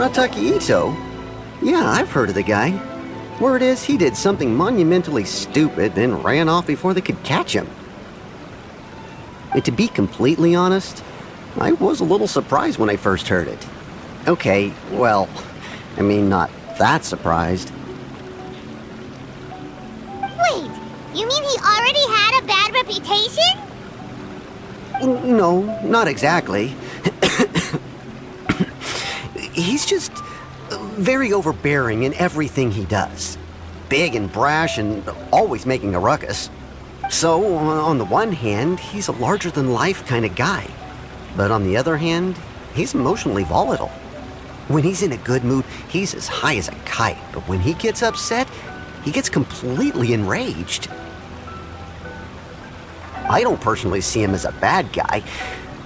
Arataki Ittio? Yeah, I've heard of the guy. Word is he did something monumentally stupid, then ran off before they could catch him. And to be completely honest, I was a little surprised when I first heard it. Okay, well, I mean, not that surprised. Wait, you mean he already had a bad reputation? No, not exactly. He's just very overbearing in everything he does. Big and brash and always making a ruckus. So, on the one hand, he's a larger-than-life kind of guy. But on the other hand, he's emotionally volatile. When he's in a good mood, he's as high as a kite. But when he gets upset, he gets completely enraged. I don't personally see him as a bad guy,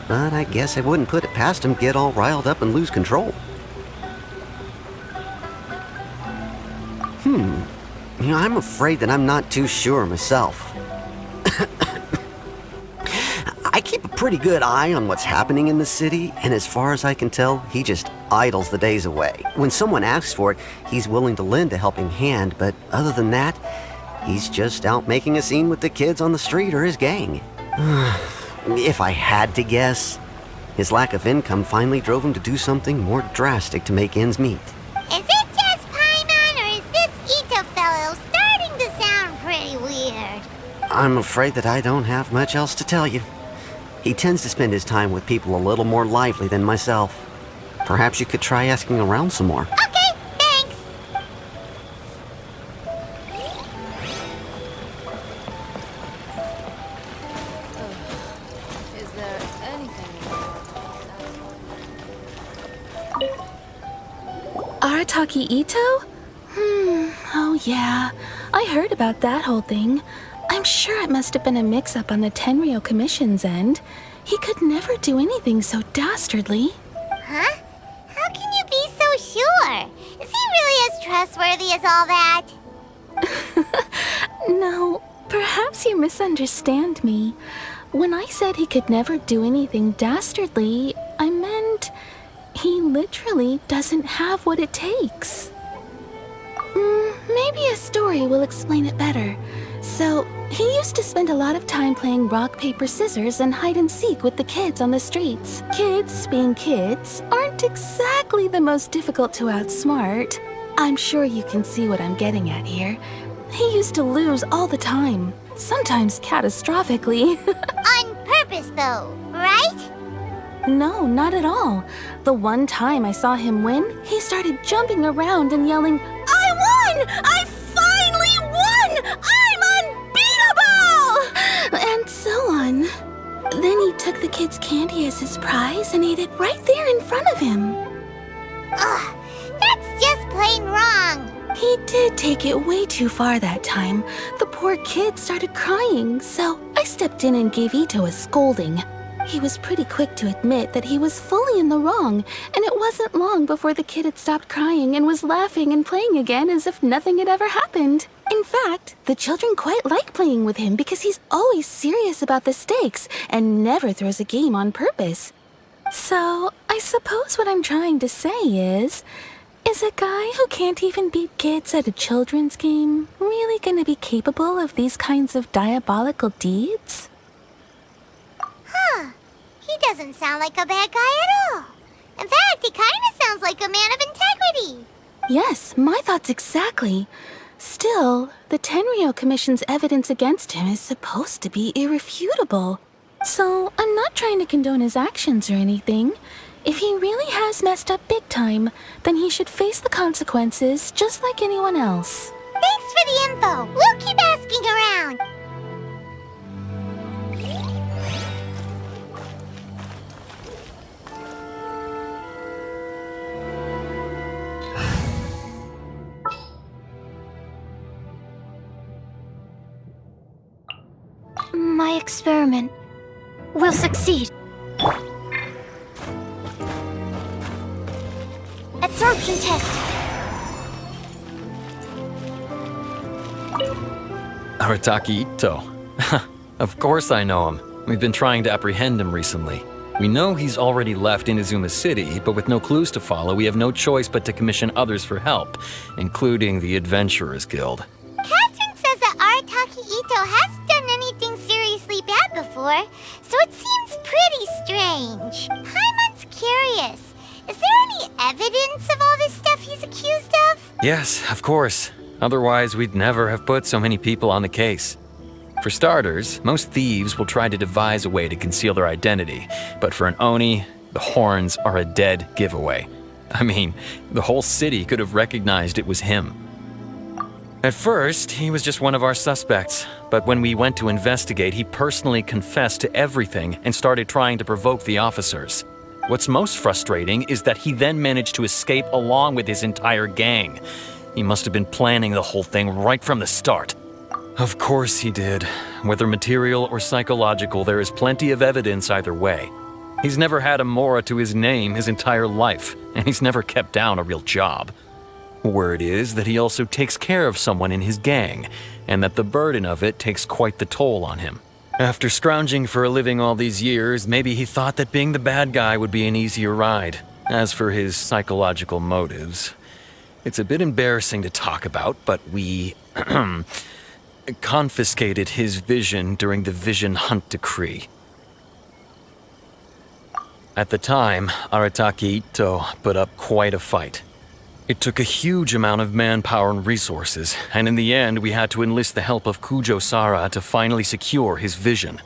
but I guess I wouldn't put it past him to get all riled up and lose control. I'm afraid that I'm not too sure myself. I keep a pretty good eye on what's happening in the city, and as far as I can tell, he just idles the days away. When someone asks for it, he's willing to lend a helping hand, but other than that, he's just out making a scene with the kids on the street or his gang. If I had to guess, his lack of income finally drove him to do something more drastic to make ends meet. Is it just Paimon, or is this Ittio fellow starting to sound pretty weird? I'm afraid that I don't have much else to tell you. He tends to spend his time with people a little more lively than myself. Perhaps you could try asking around some more. Okay, thanks. Is there anything? Arataki Ittio? Oh yeah. I heard about that whole thing. I'm sure it must have been a mix-up on the Tenryou Commission's end. He could never do anything so dastardly. Huh? How can you be so sure? Is he really as trustworthy as all that? No, perhaps you misunderstand me. When I said he could never do anything dastardly, I meant he literally doesn't have what it takes. Maybe a story will explain it better. So, he used to spend a lot of time playing rock, paper, scissors and hide and seek with the kids on the streets. Kids, being kids, aren't exactly the most difficult to outsmart. I'm sure you can see what I'm getting at here. He used to lose all the time, sometimes catastrophically. On purpose, though, right? No, not at all. The one time I saw him win, he started jumping around and yelling, "I won! I finally won! I'm unbeatable!" And so on. Then he took the kid's candy as his prize and ate it right there in front of him. Ugh, that's just plain wrong. He did take it way too far that time. The poor kid started crying, so I stepped in and gave Ittio a scolding. He was pretty quick to admit that he was fully in the wrong, and it wasn't long before the kid had stopped crying and was laughing and playing again as if nothing had ever happened. In fact, the children quite like playing with him because he's always serious about the stakes and never throws a game on purpose. So, I suppose what I'm trying to say is a guy who can't even beat kids at a children's game really gonna be capable of these kinds of diabolical deeds? Huh. He doesn't sound like a bad guy at all. In fact, he kind of sounds like a man of integrity. Yes, my thoughts exactly. Still, the Tenryou Commission's evidence against him is supposed to be irrefutable. So, I'm not trying to condone his actions or anything. If he really has messed up big time, then he should face the consequences just like anyone else. Thanks for the info. We'll keep asking around. My experiment will succeed. Absorption test. Arataki Ittio. Of course I know him. We've been trying to apprehend him recently. We know he's already left Inazuma City, but with no clues to follow, we have no choice but to commission others for help, including the Adventurers Guild. Catherine says that Arataki Ittio hasn't done anything seriously bad before, so it seems pretty strange. Paimon's curious. Is there any evidence of all this stuff he's accused of? Yes, of course. Otherwise, we'd never have put so many people on the case. For starters, most thieves will try to devise a way to conceal their identity, but for an Oni, the horns are a dead giveaway. I mean, the whole city could have recognized it was him. At first, he was just one of our suspects, but when we went to investigate, he personally confessed to everything and started trying to provoke the officers. What's most frustrating is that he then managed to escape along with his entire gang. He must have been planning the whole thing right from the start. Of course he did. Whether material or psychological, there is plenty of evidence either way. He's never had a Mora to his name his entire life, and he's never kept down a real job. Word is that he also takes care of someone in his gang, and that the burden of it takes quite the toll on him. After scrounging for a living all these years, maybe he thought that being the bad guy would be an easier ride. As for his psychological motives, it's a bit embarrassing to talk about, but we confiscated his vision during the Vision Hunt Decree. At the time, Arataki Ittio put up quite a fight. It took a huge amount of manpower and resources, and in the end we had to enlist the help of Kujo Sara to finally secure his vision.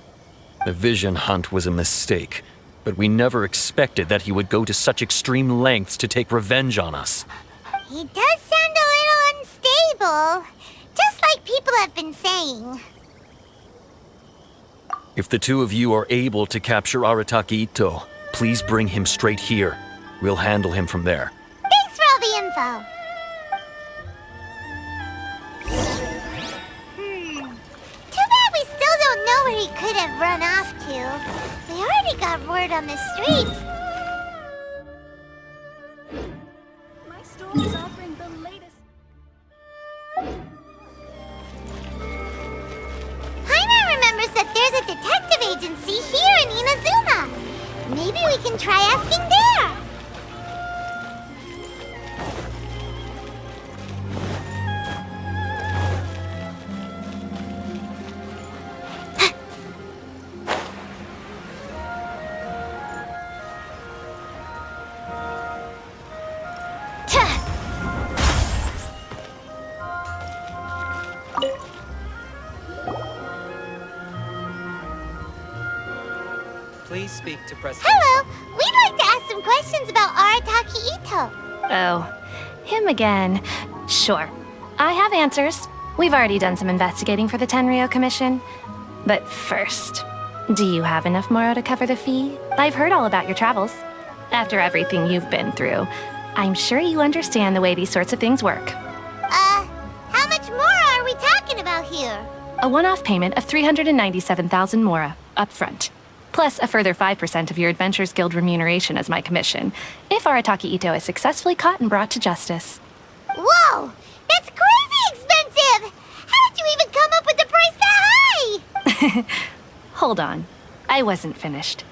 The Vision Hunt was a mistake, but we never expected that he would go to such extreme lengths to take revenge on us. He does sound a little unstable, just like people have been saying. If the two of you are able to capture Arataki Ittio, please bring him straight here. We'll handle him from there. Thanks for all the info. Too bad we still don't know where he could have run off to. We already got word on the streets. My store is offering the latest. Paimon remembers that there's a detective agency here in Inazuma. Maybe we can try asking there. Please speak to President. Hello, we'd like to ask some questions about Arataki Ittio. Oh, him again. Sure. I have answers. We've already done some investigating for the Tenryo Commission. But first, do you have enough Moro to cover the fee? I've heard all about your travels. After everything you've been through, I'm sure you understand the way these sorts of things work. How much more are we talking about here? A one-off payment of 397,000 Mora, up front. Plus a further 5% of your Adventurers Guild remuneration as my commission, if Arataki Ittio is successfully caught and brought to justice. Whoa! That's crazy expensive! How did you even come up with the price that high? Hold on. I wasn't finished.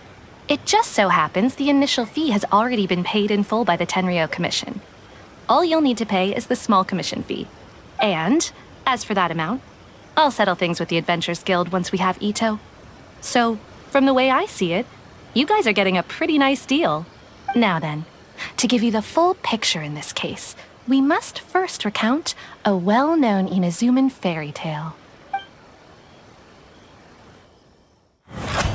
It just so happens the initial fee has already been paid in full by the Tenryo Commission. All you'll need to pay is the small commission fee. And, as for that amount, I'll settle things with the Adventurers Guild once we have Ittio. So, from the way I see it, you guys are getting a pretty nice deal. Now then, to give you the full picture in this case, we must first recount a well-known Inazuman fairy tale.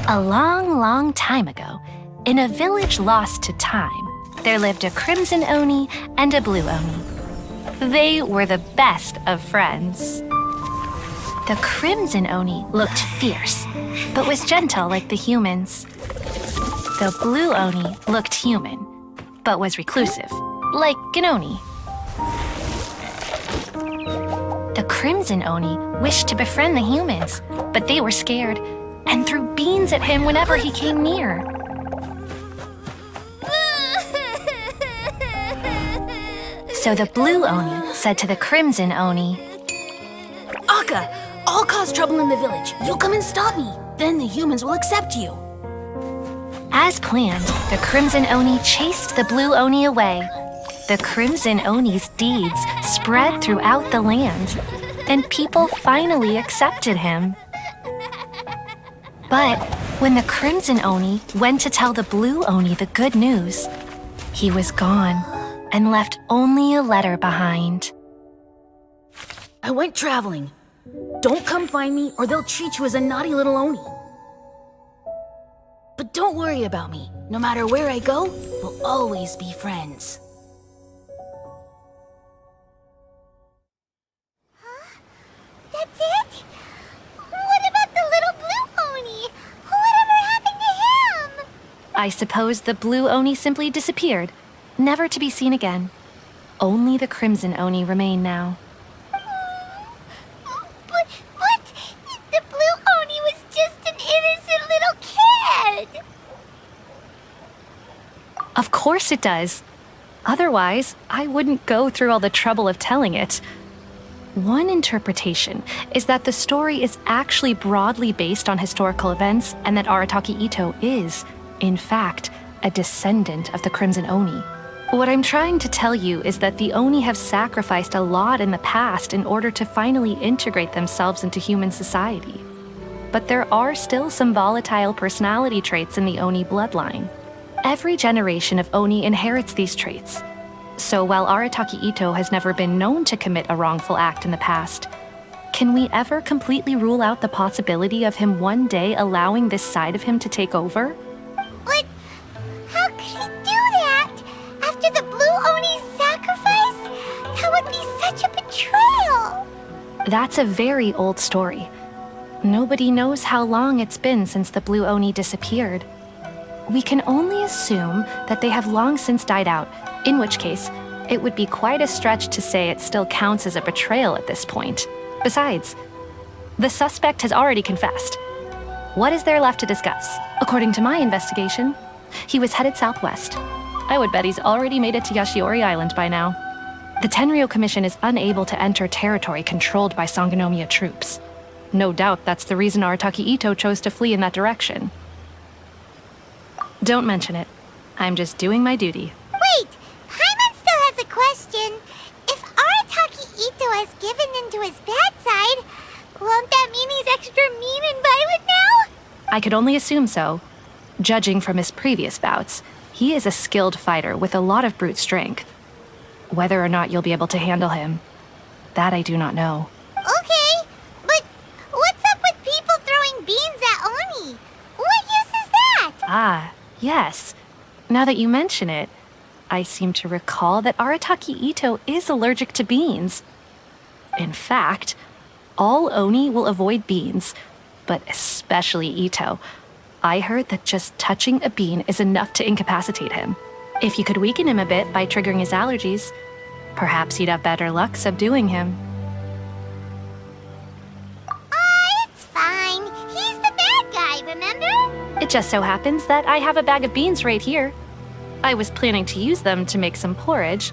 A long, long time ago, in a village lost to time, there lived a crimson Oni and a blue Oni. They were the best of friends. The crimson Oni looked fierce, but was gentle like the humans. The blue Oni looked human, but was reclusive, like an Oni. The crimson Oni wished to befriend the humans, but they were scared and threw beans at him whenever he came near. So the blue Oni said to the crimson Oni, Akka, I'll cause trouble in the village. You come and stop me. Then the humans will accept you. As planned, the Crimson Oni chased the Blue Oni away. The Crimson Oni's deeds spread throughout the land, and people finally accepted him. But when the Crimson Oni went to tell the Blue Oni the good news, he was gone and left only a letter behind. I went traveling. Don't come find me or they'll treat you as a naughty little Oni. But don't worry about me. No matter where I go, we'll always be friends. That's it? What about the little blue Oni? Whatever happened to him? I suppose the Blue Oni simply disappeared, never to be seen again. Only the Crimson Oni remain now. But the blue Oni was just an innocent little kid. Of course it does. Otherwise, I wouldn't go through all the trouble of telling it. One interpretation is that the story is actually broadly based on historical events and that Arataki Ittio is, in fact, a descendant of the Crimson Oni. What I'm trying to tell you is that the Oni have sacrificed a lot in the past in order to finally integrate themselves into human society. But there are still some volatile personality traits in the Oni bloodline. Every generation of Oni inherits these traits. So while Arataki Ittio has never been known to commit a wrongful act in the past, can we ever completely rule out the possibility of him one day allowing this side of him to take over? But how could he do that? After the blue Oni's sacrifice? That would be such a betrayal. That's a very old story. Nobody knows how long it's been since the Blue Oni disappeared. We can only assume that they have long since died out, in which case, it would be quite a stretch to say it still counts as a betrayal at this point. Besides, the suspect has already confessed. What is there left to discuss? According to my investigation, he was headed southwest. I would bet he's already made it to Yashiori Island by now. The Tenryou Commission is unable to enter territory controlled by Sangonomiya troops. No doubt that's the reason Arataki Ittio chose to flee in that direction. Don't mention it. I'm just doing my duty. Wait, Paimon still has a question. If Arataki Ittio has given into his bad side, won't that mean he's extra mean and violent now? I could only assume so. Judging from his previous bouts, he is a skilled fighter with a lot of brute strength. Whether or not you'll be able to handle him, that I do not know. Okay, but what's up with people throwing beans at Oni? What use is that? Ah, yes. Now that you mention it, I seem to recall that Arataki Ittio is allergic to beans. In fact, all Oni will avoid beans, but especially Ittio. I heard that just touching a bean is enough to incapacitate him. If you could weaken him a bit by triggering his allergies, perhaps you'd have better luck subduing him. It's fine. He's the bad guy, remember? It just so happens that I have a bag of beans right here. I was planning to use them to make some porridge,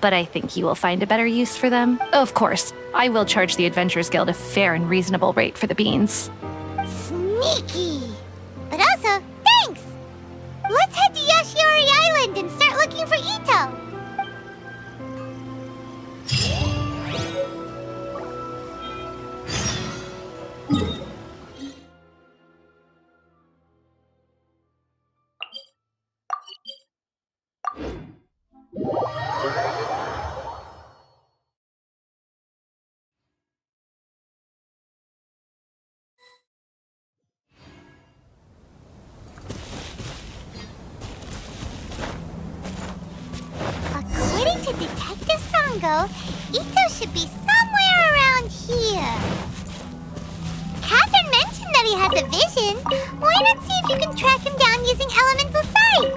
but I think you will find a better use for them. Of course, I will charge the Adventurers Guild a fair and reasonable rate for the beans. Sneaky. But also, thanks. Let's head to Yashiori Island and start looking for Ittio. According to Detective Sango, Ittio should be somewhere around here. Catherine mentioned that he has a vision. Why not see if you can track him down using elemental sight?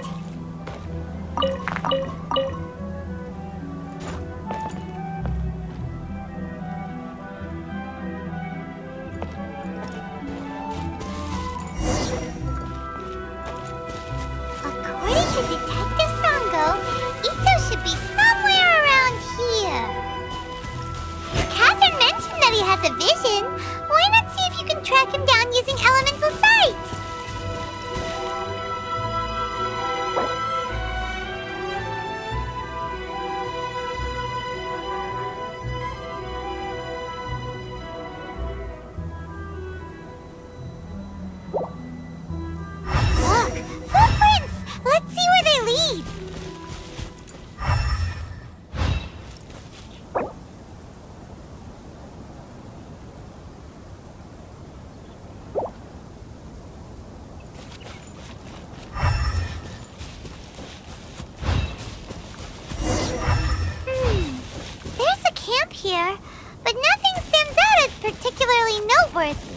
According to Detective Sango, Ittio should be somewhere around here. Catherine mentioned that he has a vision. Why not see if you can track him down using elemental sight? here, but nothing stands out as particularly noteworthy.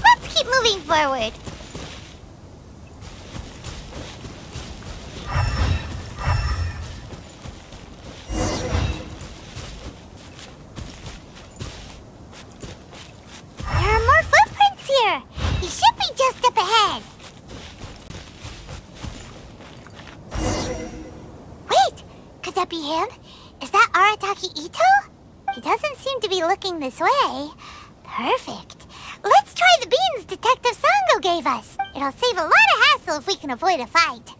Let's keep moving forward. There are more footprints here. He should be just up ahead. Wait, could that be him? Is that Arataki Ittio? He doesn't seem to be looking this way. Perfect. Let's try the beans Detective Sango gave us. It'll save a lot of hassle if we can avoid a fight.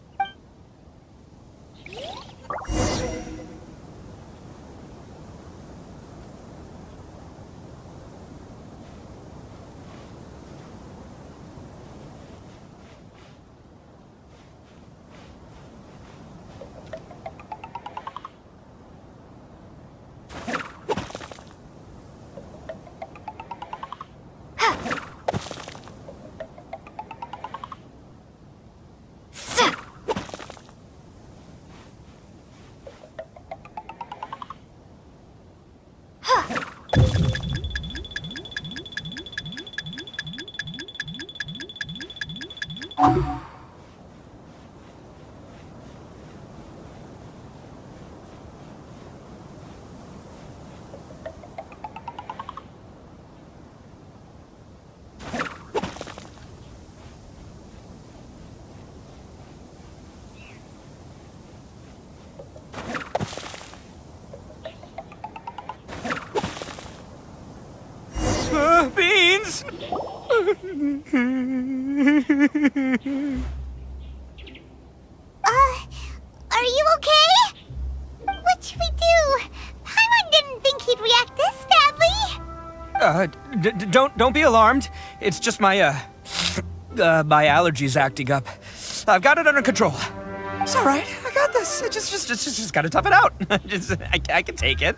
Beans! Are you okay? What should we do? Paimon didn't think he'd react this badly. Don't be alarmed. It's just my my allergies acting up. I've got it under control. It's all right. I got this. Just gotta tough it out. I can take it.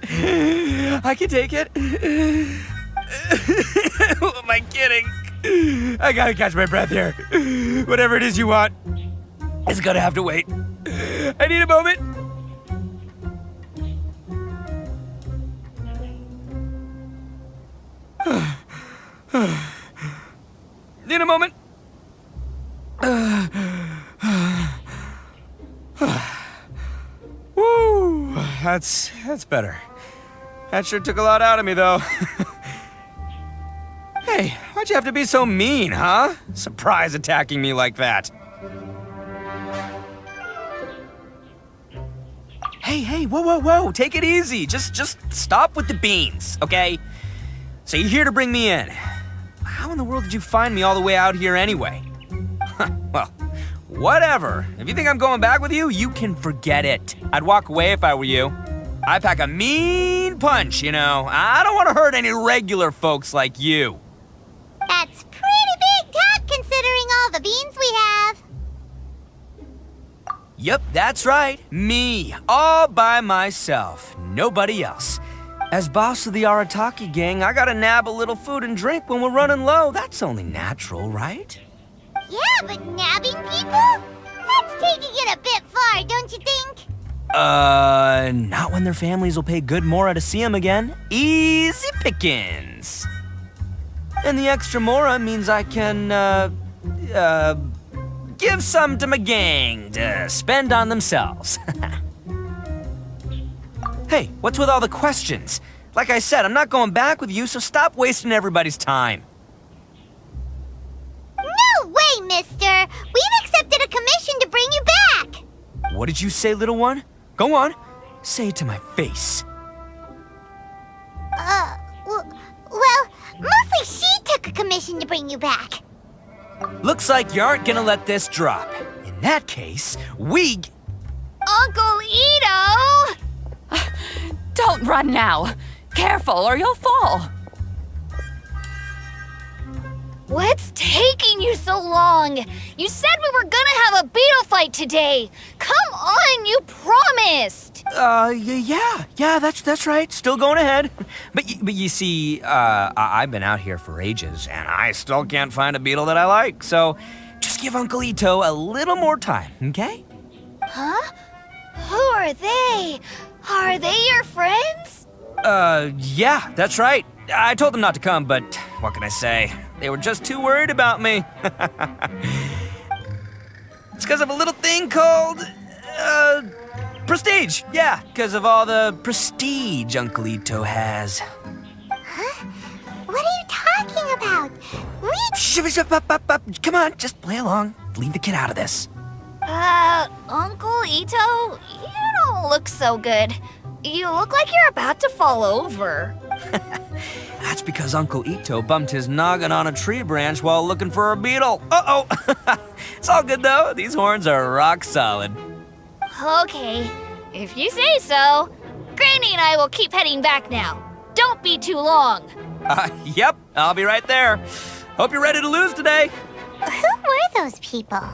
I can take it. Who am I kidding? I gotta catch my breath here. Whatever it is you want, it's gonna have to wait. I need a moment. Need a moment. Woo, that's better. That sure took a lot out of me, though. Hey, why'd you have to be so mean, huh? Surprise attacking me like that. Hey, whoa, take it easy. Just stop with the beans, okay? So you're here to bring me in. How in the world did you find me all the way out here anyway? Well, whatever. If you think I'm going back with you, you can forget it. I'd walk away if I were you. I pack a mean punch, you know. I don't want to hurt any regular folks like you. That's pretty big talk considering all the beans we have. Yep, that's right. Me, all by myself. Nobody else. As boss of the Arataki gang, I gotta nab a little food and drink when we're running low. That's only natural, right? Yeah, but nabbing people? That's taking it a bit far, don't you think? Not when their families will pay good mora to see them again. Easy pickings. And the extra mora means I can, give some to my gang to spend on themselves. Hey, what's with all the questions? Like I said, I'm not going back with you, so stop wasting everybody's time. No way, mister! We've accepted a commission to bring you back! What did you say, little one? Go on. Say it to my face. Well, mostly she took a commission to bring you back. Looks like you aren't gonna let this drop. In that case, Uncle Ittio! Don't run now. Careful or you'll fall. What's taking you so long? You said we were gonna have a beetle fight today. Come on, you promised. Yeah, that's right. Still going ahead. But you see, I've been out here for ages, and I still can't find a beetle that I like. So just give Uncle Ittio a little more time, okay? Huh? Who are they? Are they your friends? Yeah, that's right. I told them not to come, but what can I say? They were just too worried about me. It's because of a little thing called, prestige. Yeah, because of all the prestige Uncle Ittio has. Huh? What are you talking about? Come on, just play along. Leave the kid out of this. Uncle Ittio, you don't look so good. You look like you're about to fall over. That's because Uncle Ittio bumped his noggin on a tree branch while looking for a beetle. Uh-oh. It's all good, though. These horns are rock solid. Okay, if you say so. Granny and I will keep heading back now. Don't be too long. Yep, I'll be right there. Hope you're ready to lose today. Who were those people?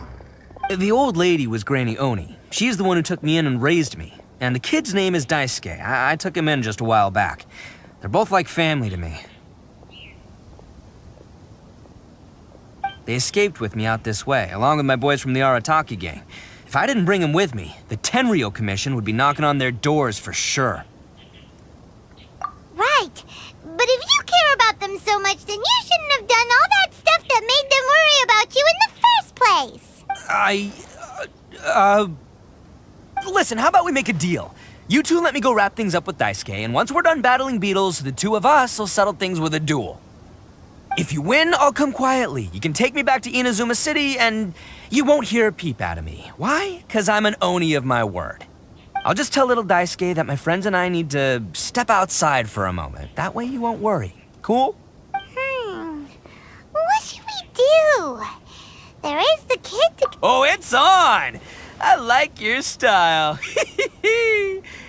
The old lady was Granny Oni. She's the one who took me in and raised me. And the kid's name is Daisuke. I took him in just a while back. They're both like family to me. They escaped with me out this way, along with my boys from the Arataki gang. If I didn't bring them with me, the Tenryo Commission would be knocking on their doors for sure. Right. But if you care about them so much, then you shouldn't have done all that stuff that made them worry about you in the first place. Listen, how about we make a deal? You two let me go wrap things up with Daisuke, and once we're done battling beetles, the two of us will settle things with a duel. If you win, I'll come quietly. You can take me back to Inazuma City, and you won't hear a peep out of me. Why? 'Cause I'm an Oni of my word. I'll just tell little Daisuke that my friends and I need to step outside for a moment. That way you won't worry. Cool? What should we do? There is the kid to... Oh, it's on! I like your style.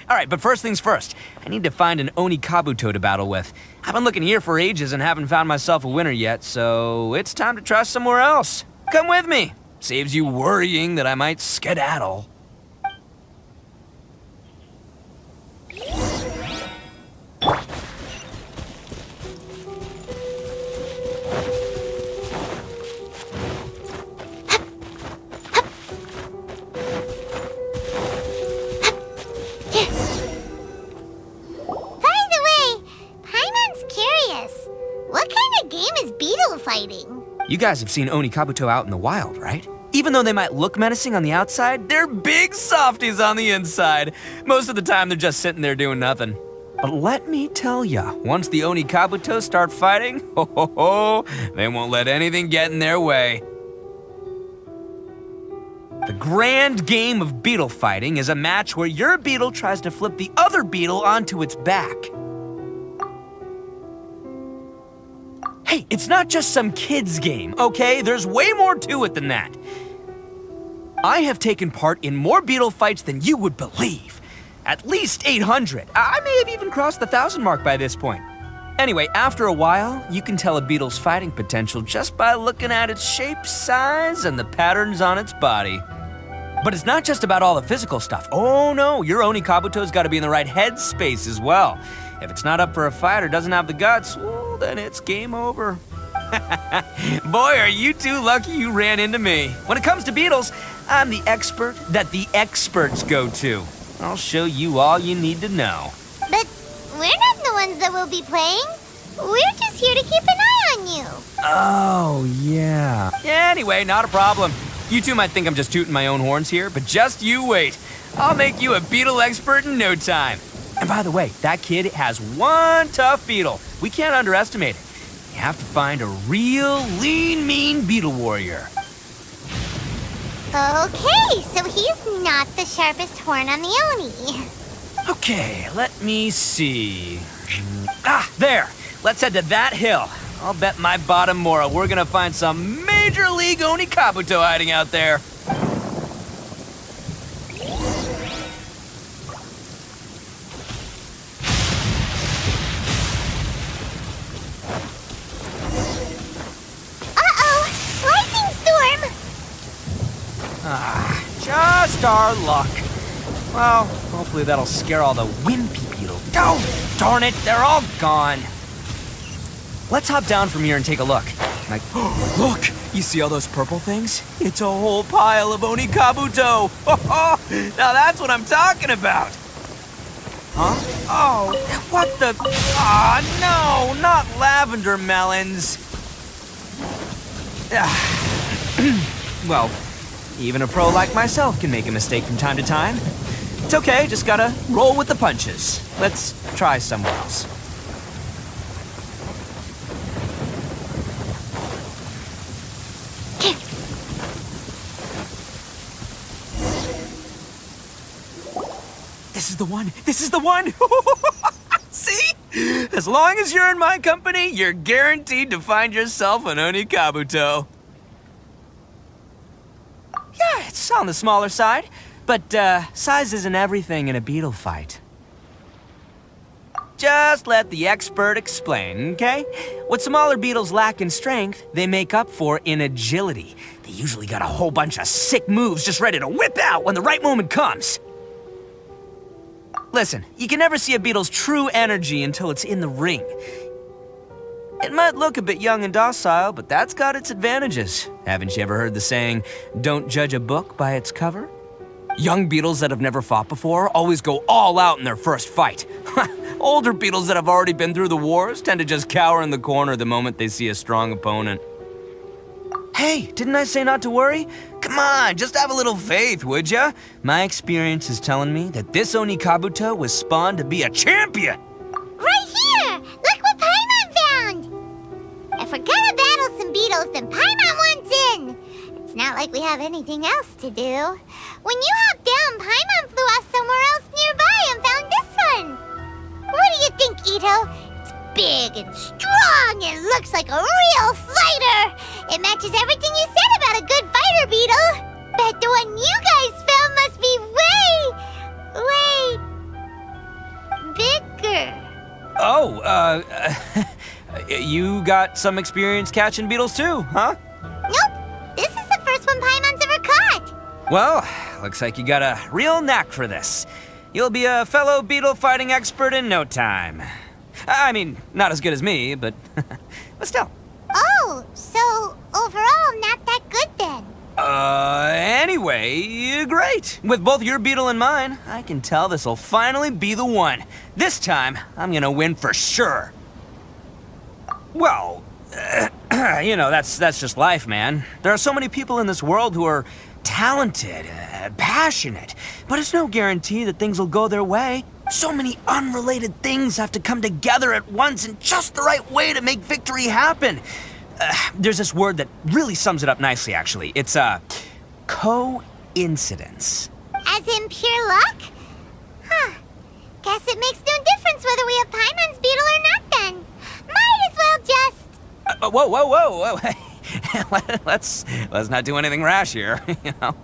All right, but first things first. I need to find an Oni Kabuto to battle with. I've been looking here for ages and haven't found myself a winner yet, so it's time to try somewhere else. Come with me. Saves you worrying that I might skedaddle. You guys have seen Oni Kabuto out in the wild, right? Even though they might look menacing on the outside, they're big softies on the inside. Most of the time, they're just sitting there doing nothing. But let me tell ya, once the Oni Kabuto start fighting, they won't let anything get in their way. The grand game of beetle fighting is a match where your beetle tries to flip the other beetle onto its back. Hey, it's not just some kid's game, okay? There's way more to it than that. I have taken part in more beetle fights than you would believe. At least 800. I may have even crossed the 1,000 mark by this point. Anyway, after a while, you can tell a beetle's fighting potential just by looking at its shape, size, and the patterns on its body. But it's not just about all the physical stuff. Oh no, your Oni Kabuto's gotta be in the right headspace as well. If it's not up for a fight or doesn't have the guts, well, then it's game over. Boy, are you two lucky you ran into me. When it comes to beetles, I'm the expert that the experts go to. I'll show you all you need to know. But we're not the ones that will be playing. We're just here to keep an eye on you. Oh, yeah. Anyway, not a problem. You two might think I'm just tooting my own horns here, but just you wait. I'll make you a beetle expert in no time. And by the way, that kid has one tough beetle. We can't underestimate it. You have to find a real lean, mean beetle warrior. Okay, so he's not the sharpest horn on the Oni. Okay, let me see. Ah, there. Let's head to that hill. I'll bet my bottom moral we're gonna find some major league Oni Kabuto hiding out there. Just our luck. Well, hopefully that'll scare all the wimpy beetles. Oh, darn it, they're all gone. Let's hop down from here and take a look. Like, oh, look, you see all those purple things? It's a whole pile of Oni Kabuto. Now that's what I'm talking about. Huh? Oh, what the? Ah, no, not lavender melons. Well, even a pro like myself can make a mistake from time to time. It's okay, just gotta roll with the punches. Let's try somewhere else. This is the one! This is the one! See? As long as you're in my company, you're guaranteed to find yourself an Onikabuto. Yeah, it's on the smaller side, but size isn't everything in a beetle fight. Just let the expert explain, okay? What smaller beetles lack in strength, they make up for in agility. They usually got a whole bunch of sick moves just ready to whip out when the right moment comes. Listen, you can never see a beetle's true energy until it's in the ring. It might look a bit young and docile, but that's got its advantages. Haven't you ever heard the saying, don't judge a book by its cover? Young beetles that have never fought before always go all out in their first fight. Older beetles that have already been through the wars tend to just cower in the corner the moment they see a strong opponent. Hey, didn't I say not to worry? Come on, just have a little faith, would ya? My experience is telling me that this Onikabuto was spawned to be a champion! Right here! Look what Paimon found! If we're gonna battle some beetles, then Paimon wants in! It's not like we have anything else to do. When you hopped down, Paimon flew off somewhere else nearby and found this one! What do you think, Ittio? It's big and strong and looks like a real fighter! It matches everything you said about a good fighter beetle! Bet the one you guys found must be way bigger. Oh, you got some experience catching beetles too, huh? Nope. This is the first one Paimon's ever caught. Well, looks like you got a real knack for this. You'll be a fellow beetle fighting expert in no time. I mean, not as good as me, but still. Oh, so overall not that good then. Anyway, great. With both your beetle and mine, I can tell this'll finally be the one. This time, I'm gonna win for sure. Well, you know, that's just life, man. There are so many people in this world who are talented, passionate, but it's no guarantee that things will go their way. So many unrelated things have to come together at once in just the right way to make victory happen. There's this word that really sums it up nicely, actually. It's, coincidence. As in pure luck? Huh. Guess it makes no difference whether we have Paimon's beetle or not then. Might as well just... Whoa. let's not do anything rash here, you know.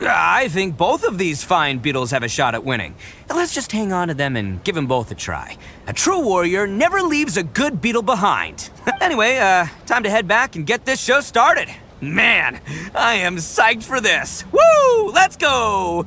I think both of these fine beetles have a shot at winning. Let's just hang on to them and give them both a try. A true warrior never leaves a good beetle behind. Anyway, time to head back and get this show started. Man, I am psyched for this. Woo! Let's go!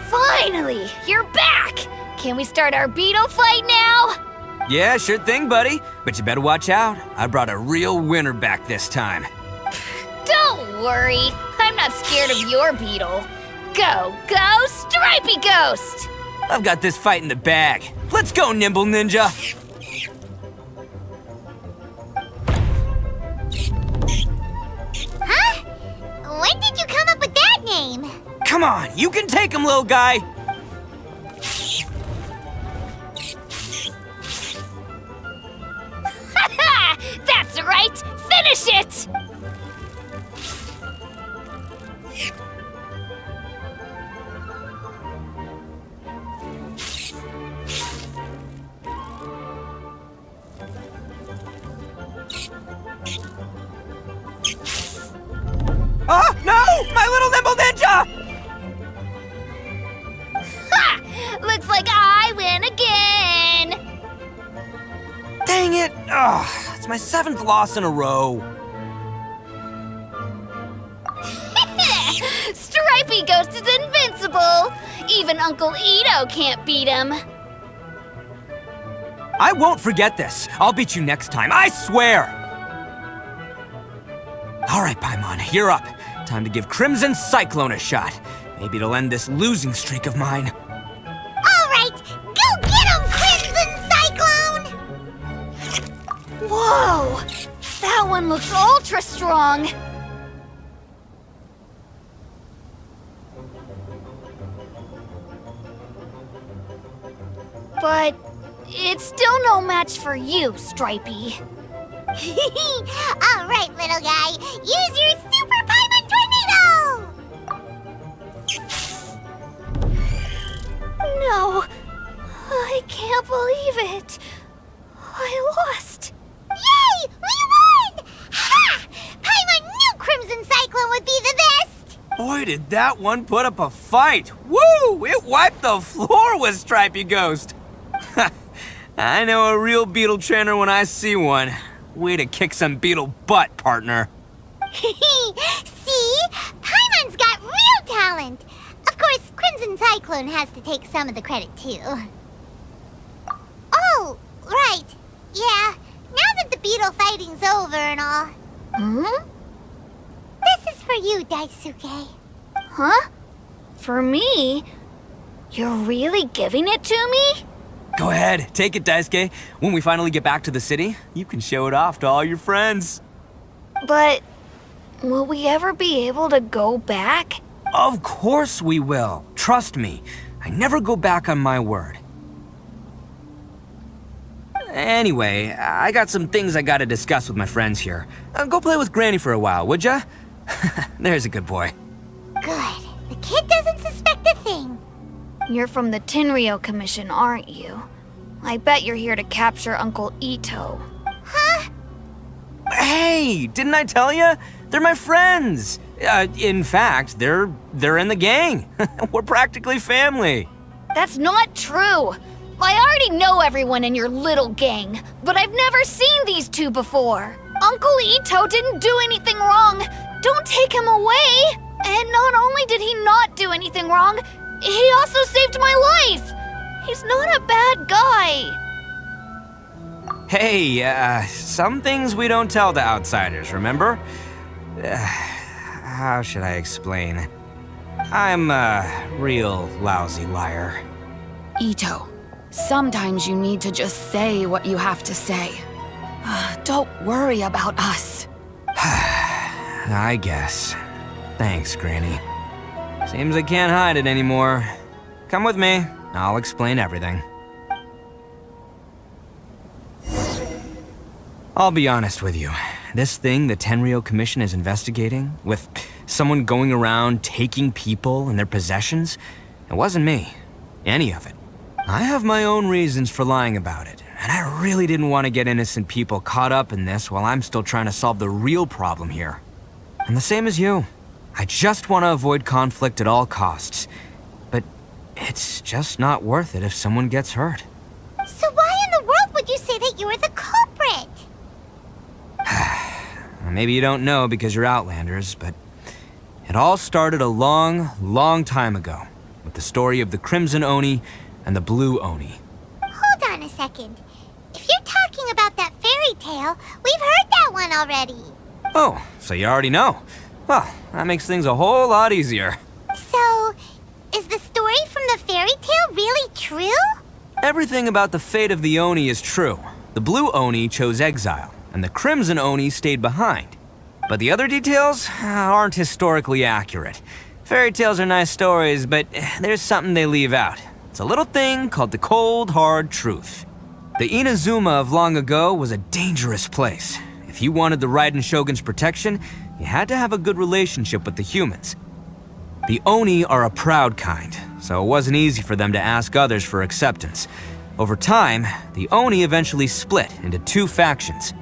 Finally, you're back! Can we start our beetle fight now? Yeah, sure thing, buddy. But you better watch out. I brought a real winner back this time. Don't worry, I'm not scared of your beetle. Go, Stripey Ghost! I've got this fight in the bag. Let's go, Nimble Ninja! Huh? When did you come up with that name? Come on, you can take him, little guy! That's right! Finish it! Oh, no! My little Nimble Ninja! Ha! It's my 7th loss in a row. Stripey Ghost is invincible! Even Uncle Ittio can't beat him. I won't forget this. I'll beat you next time, I swear! Alright, Paimon, you're up. Time to give Crimson Cyclone a shot. Maybe it'll end this losing streak of mine. Alright, go get him, Crimson Cyclone! Whoa! That one looks ultra strong! But it's still no match for you, Stripey. Alright, little guy, use your Super Paimon Tornado! No, I can't believe it. I lost. Yay! We won! Ha! Paimon knew Crimson Cyclone would be the best! Boy, did that one put up a fight! Woo! It wiped the floor with Stripey Ghost! I know a real beetle trainer when I see one. Way to kick some beetle butt, partner. See? Paimon's got real talent! Of course, Crimson Cyclone has to take some of the credit, too. Oh, right. Yeah, now that the beetle fighting's over and all. This is for you, Daisuke. Huh? For me? You're really giving it to me? Go ahead, take it, Daisuke. When we finally get back to the city, you can show it off to all your friends. But will we ever be able to go back? Of course we will. Trust me. I never go back on my word. Anyway, I got some things I gotta discuss with my friends here. Go play with Granny for a while, would ya? There's a good boy. Good. The kid doesn't suspect a thing. You're from the Tenryou Commission, aren't you? I bet you're here to capture Uncle Ittio. Huh? Hey, didn't I tell you? They're my friends. In fact, they're in the gang. We're practically family. That's not true. I already know everyone in your little gang, but I've never seen these two before. Uncle Ittio didn't do anything wrong. Don't take him away. And not only did he not do anything wrong, he also saved my life. He's not a bad guy. Hey, some things we don't tell to outsiders, remember? How should I explain? I'm a real lousy liar. Ittio, sometimes you need to just say what you have to say. Don't worry about us. I guess. Thanks, Granny. Seems I can't hide it anymore. Come with me. I'll explain everything. I'll be honest with you. This thing the Tenryou Commission is investigating, with someone going around taking people and their possessions, it wasn't me. Any of it. I have my own reasons for lying about it, and I really didn't want to get innocent people caught up in this while I'm still trying to solve the real problem here. I'm the same as you. I just want to avoid conflict at all costs. But it's just not worth it if someone gets hurt. So why in the world would you say that you were the culprit? Maybe you don't know because you're Outlanders, but it all started a long, long time ago with the story of the Crimson Oni and the Blue Oni. Hold on a second. If you're talking about that fairy tale, we've heard that one already. Oh, so you already know. Well, that makes things a whole lot easier. So, is the story from the fairy tale really true? Everything about the fate of the Oni is true. The Blue Oni chose exile, and the Crimson Oni stayed behind. But the other details aren't historically accurate. Fairy tales are nice stories, but there's something they leave out. It's a little thing called the cold, hard truth. The Inazuma of long ago was a dangerous place. If you wanted the Raiden Shogun's protection, you had to have a good relationship with the humans. The Oni are a proud kind, so it wasn't easy for them to ask others for acceptance. Over time, the Oni eventually split into two factions.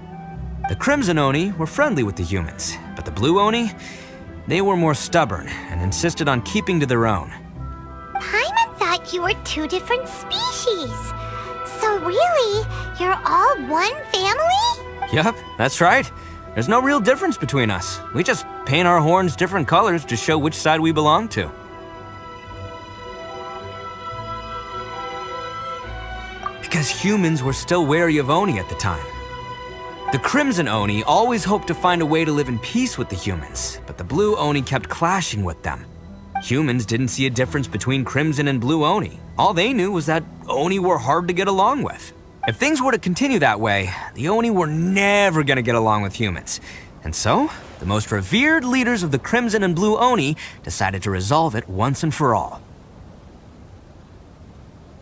The Crimson Oni were friendly with the humans, but the Blue Oni, they were more stubborn and insisted on keeping to their own. Paimon thought you were two different species. So So really, you're all one family? Yep, that's right. There's no real difference between us. We just paint our horns different colors to show which side we belong to. Because humans were still wary of Oni at the time. The Crimson Oni always hoped to find a way to live in peace with the humans, but the Blue Oni kept clashing with them. Humans didn't see a difference between Crimson and Blue Oni. All they knew was that Oni were hard to get along with. If things were to continue that way, the Oni were never gonna get along with humans. And so, the most revered leaders of the Crimson and Blue Oni decided to resolve it once and for all.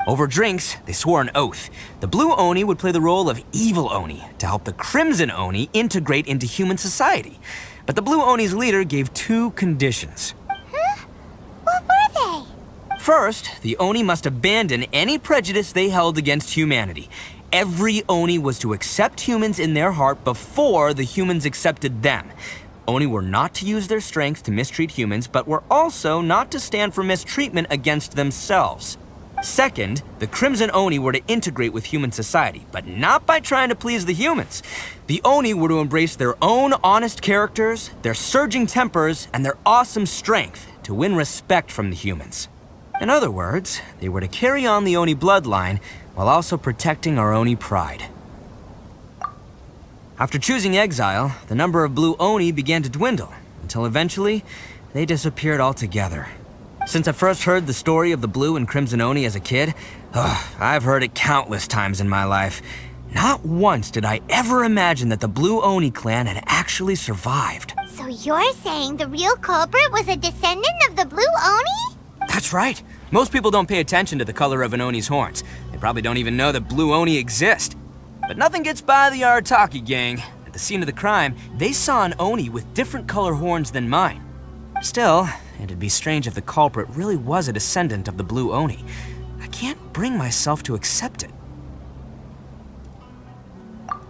Over drinks, they swore an oath. The Blue Oni would play the role of evil Oni to help the Crimson Oni integrate into human society. But the Blue Oni's leader gave 2 conditions. What were they? First, the Oni must abandon any prejudice they held against humanity. Every Oni was to accept humans in their heart before the humans accepted them. Oni were not to use their strength to mistreat humans, but were also not to stand for mistreatment against themselves. Second, the Crimson Oni were to integrate with human society, but not by trying to please the humans. The Oni were to embrace their own honest characters, their surging tempers, and their awesome strength to win respect from the humans. In other words, they were to carry on the Oni bloodline while also protecting our Oni pride. After choosing exile, the number of Blue Oni began to dwindle, until eventually, they disappeared altogether. Since I first heard the story of the Blue and Crimson Oni as a kid, I've heard it countless times in my life. Not once did I ever imagine that the Blue Oni clan had actually survived. So you're saying the real culprit was a descendant of the Blue Oni? That's right. Most people don't pay attention to the color of an Oni's horns. They probably don't even know that Blue Oni exist. But nothing gets by the Arataki gang. At the scene of the crime, they saw an Oni with different color horns than mine. Still, it'd be strange if the culprit really was a descendant of the Blue Oni. I can't bring myself to accept it.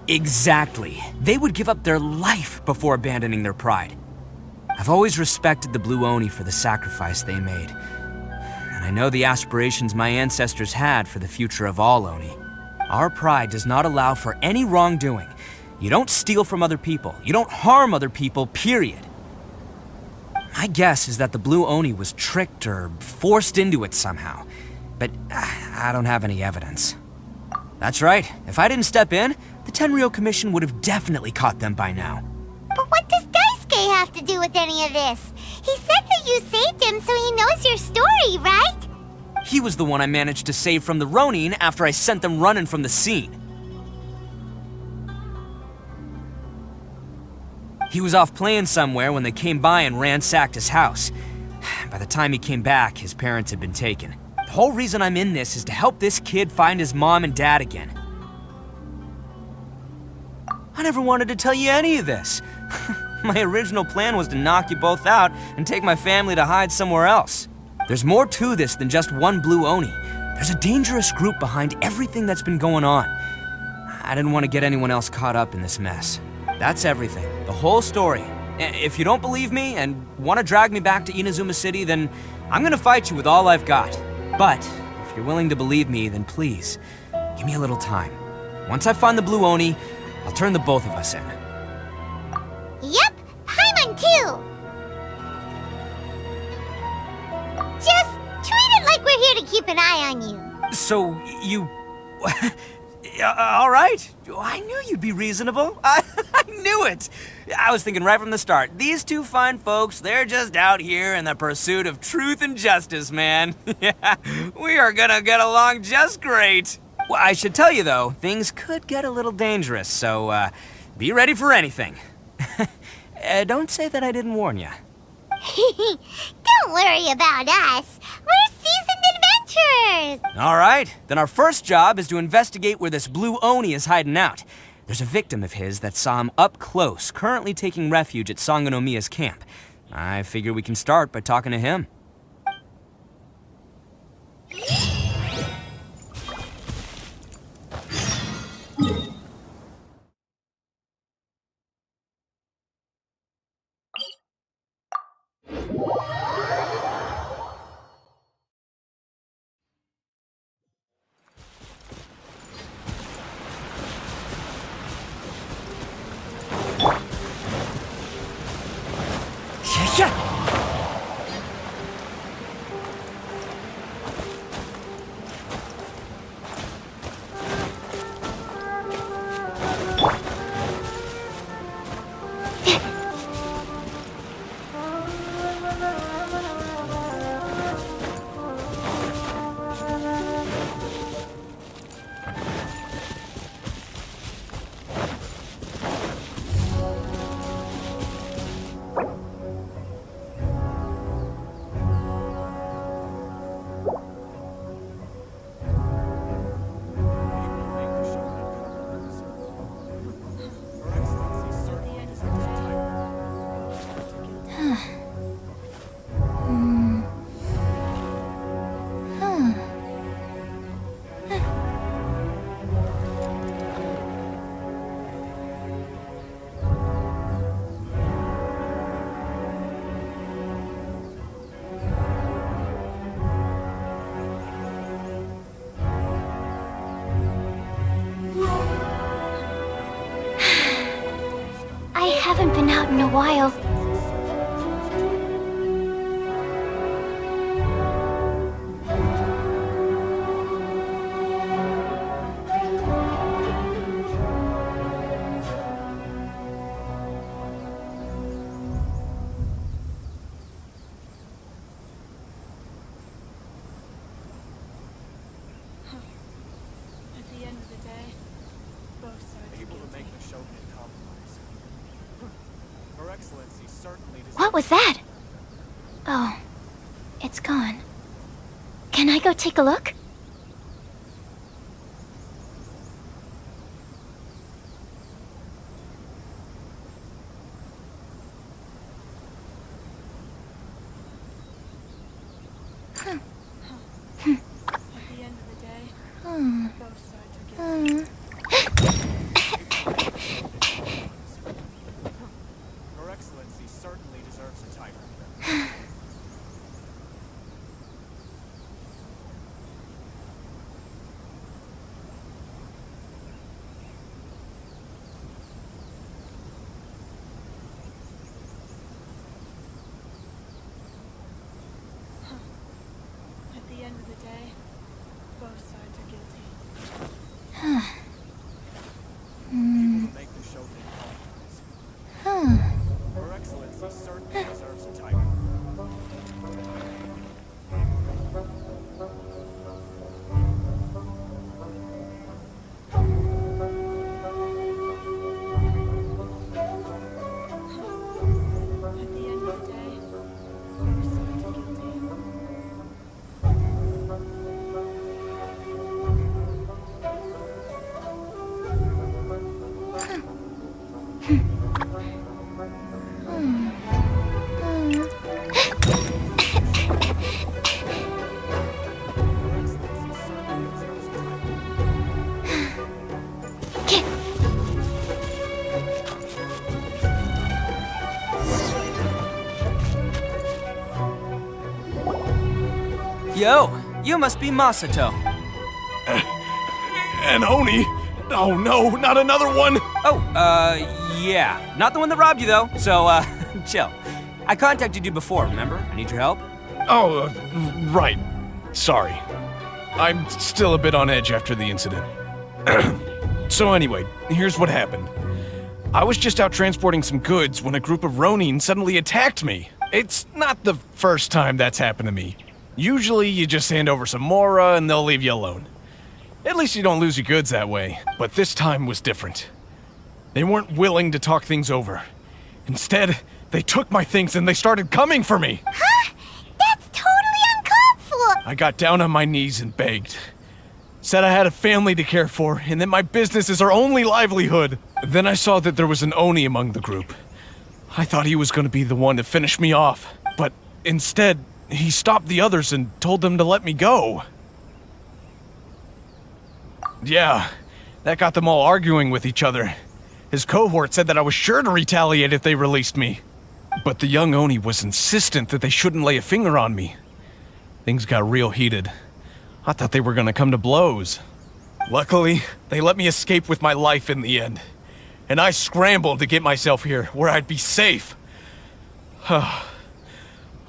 Exactly. They would give up their life before abandoning their pride. I've always respected the Blue Oni for the sacrifice they made. And I know the aspirations my ancestors had for the future of all Oni. Our pride does not allow for any wrongdoing. You don't steal from other people. You don't harm other people, period. My guess is that the Blue Oni was tricked or forced into it somehow. But I don't have any evidence. That's right. If I didn't step in, the Tenryou Commission would have definitely caught them by now. But what does Daisuke have to do with any of this? He said that you saved him so he knows your story, right? He was the one I managed to save from the Ronin after I sent them running from the scene. He was off playing somewhere when they came by and ransacked his house. By the time he came back, his parents had been taken. The whole reason I'm in this is to help this kid find his mom and dad again. I never wanted to tell you any of this. My original plan was to knock you both out and take my family to hide somewhere else. There's more to this than just one Blue Oni. There's a dangerous group behind everything that's been going on. I didn't want to get anyone else caught up in this mess. That's everything, the whole story. If you don't believe me and want to drag me back to Inazuma City, then I'm gonna fight you with all I've got. But if you're willing to believe me, then please, give me a little time. Once I find the Blue Oni, I'll turn the both of us in. Yep, Paimon too! Just treat it like we're here to keep an eye on you. So, you... all right. I knew you'd be reasonable. I knew it. I was thinking right from the start, these two fine folks, they're just out here in the pursuit of truth and justice, man. Yeah, we are gonna get along just great. Well, I should tell you, though, things could get a little dangerous, so be ready for anything. Don't say that I didn't warn you. Don't worry about us. We're seasoned adventurers. All right, then our first job is to investigate where this Blue Oni is hiding out. There's a victim of his that saw him up close, currently taking refuge at Sangonomiya's camp. I figure we can start by talking to him. I haven't been out in a while. At the end of the day, both sides able to make the Shogun compromise. Her Excellency certainly deserves. What was that? Oh, it's gone. Can I go take a look? At the end of the day, both sides are guilty. Her Excellency certainly deserves a tiger. At the end of the day, both sides are guilty. Able to make the Shogun compromise. Her Excellency certainly deserves a tiger. At the end of the day, both sides are guilty. Yo, you must be Masato. An Oni? Oh no, not another one! Oh, yeah. Not the one that robbed you, though. So, chill. I contacted you before, remember? I need your help. Oh, right. Sorry. I'm still a bit on edge after the incident. So anyway, here's what happened. I was just out transporting some goods when a group of Ronin suddenly attacked me. It's not the first time that's happened to me. Usually you just hand over some Mora and they'll leave you alone. At least you don't lose your goods that way. But this time was different. They weren't willing to talk things over. Instead, they took my things and they started coming for me. Huh? That's totally uncalled for! I got down on my knees and begged. Said I had a family to care for and that my business is our only livelihood. Then I saw that there was an Oni among the group. I thought he was going to be the one to finish me off. But instead, he stopped the others and told them to let me go. Yeah, that got them all arguing with each other. His cohort said that I was sure to retaliate if they released me. But the young Oni was insistent that they shouldn't lay a finger on me. Things got real heated. I thought they were gonna come to blows. Luckily, they let me escape with my life in the end. And I scrambled to get myself here, where I'd be safe.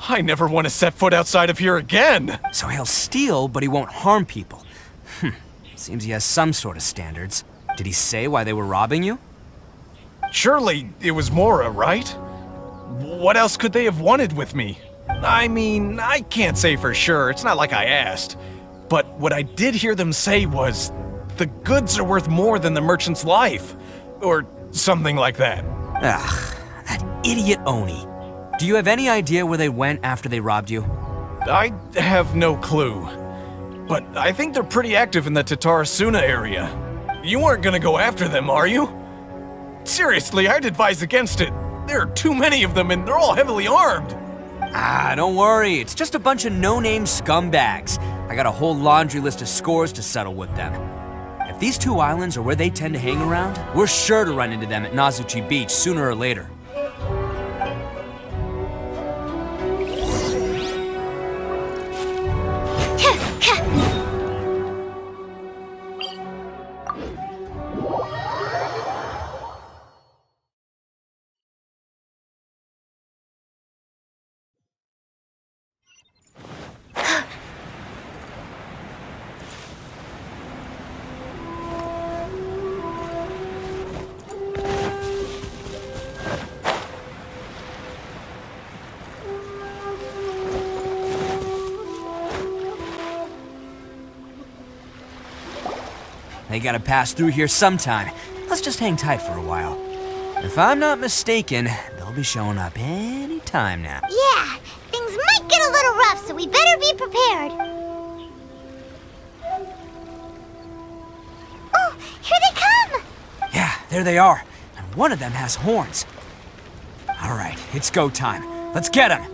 I never want to set foot outside of here again. So he'll steal, but he won't harm people. Seems he has some sort of standards. Did he say why they were robbing you? Surely it was Mora, right? What else could they have wanted with me? I mean, I can't say for sure. It's not like I asked. But what I did hear them say was, the goods are worth more than the merchant's life. Or something like that. Ugh, that idiot Oni. Do you have any idea where they went after they robbed you? I have no clue. But I think they're pretty active in the Tatarasuna area. You aren't gonna go after them, are you? Seriously, I'd advise against it. There are too many of them and they're all heavily armed. Don't worry. It's just a bunch of no-name scumbags. I got a whole laundry list of scores to settle with them. If these two islands are where they tend to hang around, we're sure to run into them at Nazuchi Beach sooner or later. They gotta pass through here sometime. Let's just hang tight for a while. If I'm not mistaken, they'll be showing up any time now. Yeah, things might get a little rough, so we better be prepared. Oh, here they come! Yeah, there they are. And one of them has horns. All right, it's go time. Let's get him.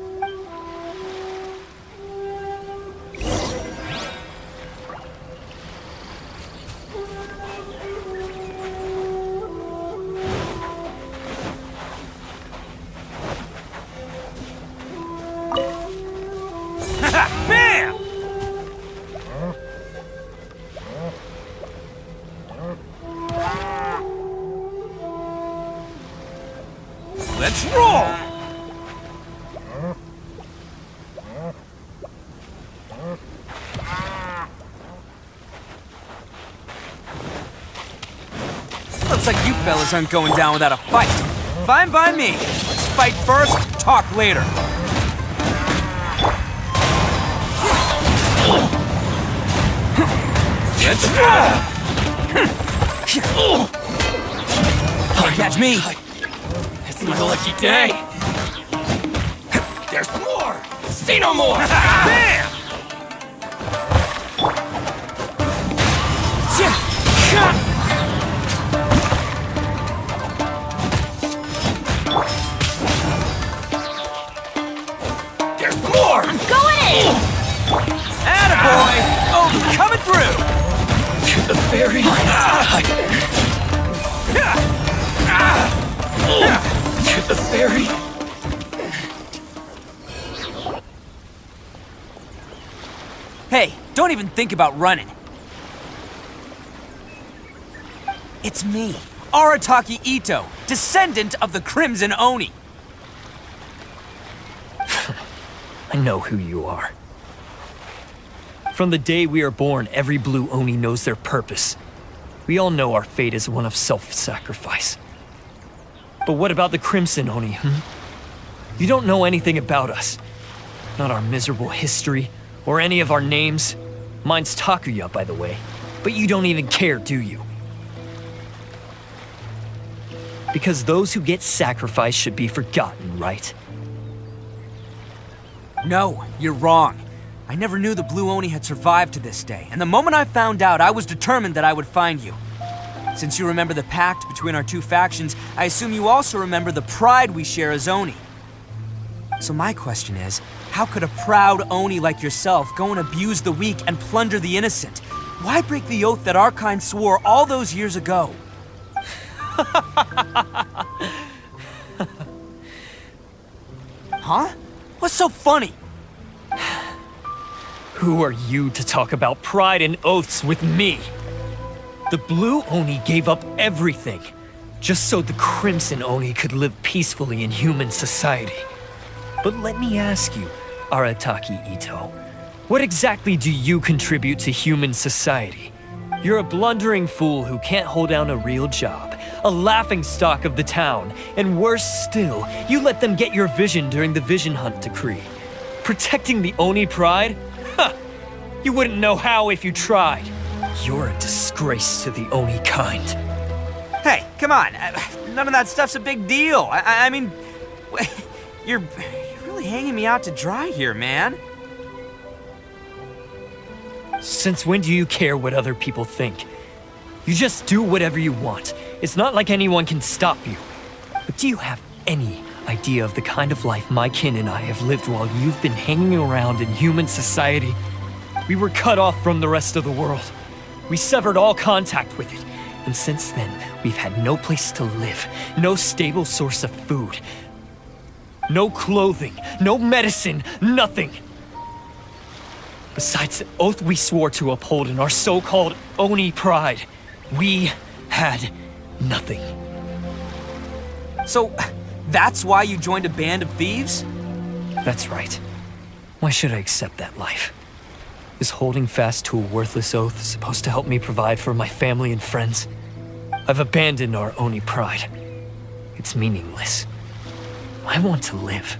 Bam! Let's roll! Looks like you fellas aren't going down without a fight. Fine by me. Let's fight first, talk later. Let's roll! Can't catch me. It's my lucky day. There's more. Say no more. Bam! There's more. I'm going in! Attaboy! Oh, coming through! To the very to the very Hey, don't even think about running. It's me, Arataki Ittio, descendant of the Crimson Oni. I know who you are. From the day we are born, every blue Oni knows their purpose. We all know our fate is one of self-sacrifice. But what about the Crimson Oni, You don't know anything about us. Not our miserable history, or any of our names. Mine's Takuya, by the way. But you don't even care, do you? Because those who get sacrificed should be forgotten, right? No, you're wrong. I never knew the Blue Oni had survived to this day, and the moment I found out, I was determined that I would find you. Since you remember the pact between our two factions, I assume you also remember the pride we share as Oni. So my question is, how could a proud Oni like yourself go and abuse the weak and plunder the innocent? Why break the oath that our kind swore all those years ago? Huh? What's so funny? Who are you to talk about pride and oaths with me? The Blue Oni gave up everything, just so the Crimson Oni could live peacefully in human society. But let me ask you, Arataki Ittio, what exactly do you contribute to human society? You're a blundering fool who can't hold down a real job, a laughingstock of the town, and worse still, you let them get your vision during the Vision Hunt decree. Protecting the Oni pride? Huh! You wouldn't know how if you tried. You're a disgrace to the Oni kind. Hey, come on. None of that stuff's a big deal. I mean, you're really hanging me out to dry here, man. Since when do you care what other people think? You just do whatever you want. It's not like anyone can stop you. But do you have any idea of the kind of life my kin and I have lived while you've been hanging around in human society? We were cut off from the rest of the world. We severed all contact with it. And since then, we've had no place to live, no stable source of food, no clothing, no medicine, nothing. Besides the oath we swore to uphold in our so-called Oni pride, we had nothing. So, that's why you joined a band of thieves? That's right. Why should I accept that life? Is holding fast to a worthless oath supposed to help me provide for my family and friends? I've abandoned our Oni pride. It's meaningless. I want to live.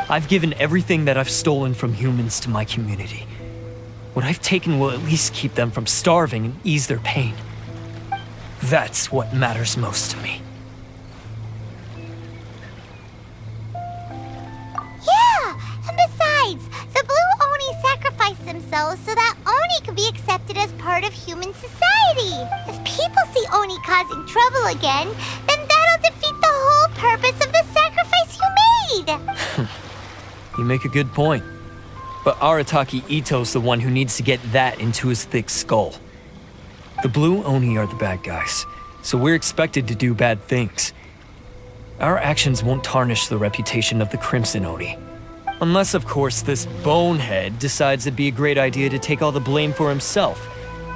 I've given everything that I've stolen from humans to my community. What I've taken will at least keep them from starving and ease their pain. That's what matters most to me. Yeah! And besides, the Blue Oni sacrificed themselves so that Oni could be accepted as part of human society. If people see Oni causing trouble again, then that'll defeat the whole purpose of the sacrifice you made! You make a good point. But Arataki Ittio's the one who needs to get that into his thick skull. The Blue Oni are the bad guys, so we're expected to do bad things. Our actions won't tarnish the reputation of the Crimson Oni. Unless, of course, this bonehead decides it'd be a great idea to take all the blame for himself,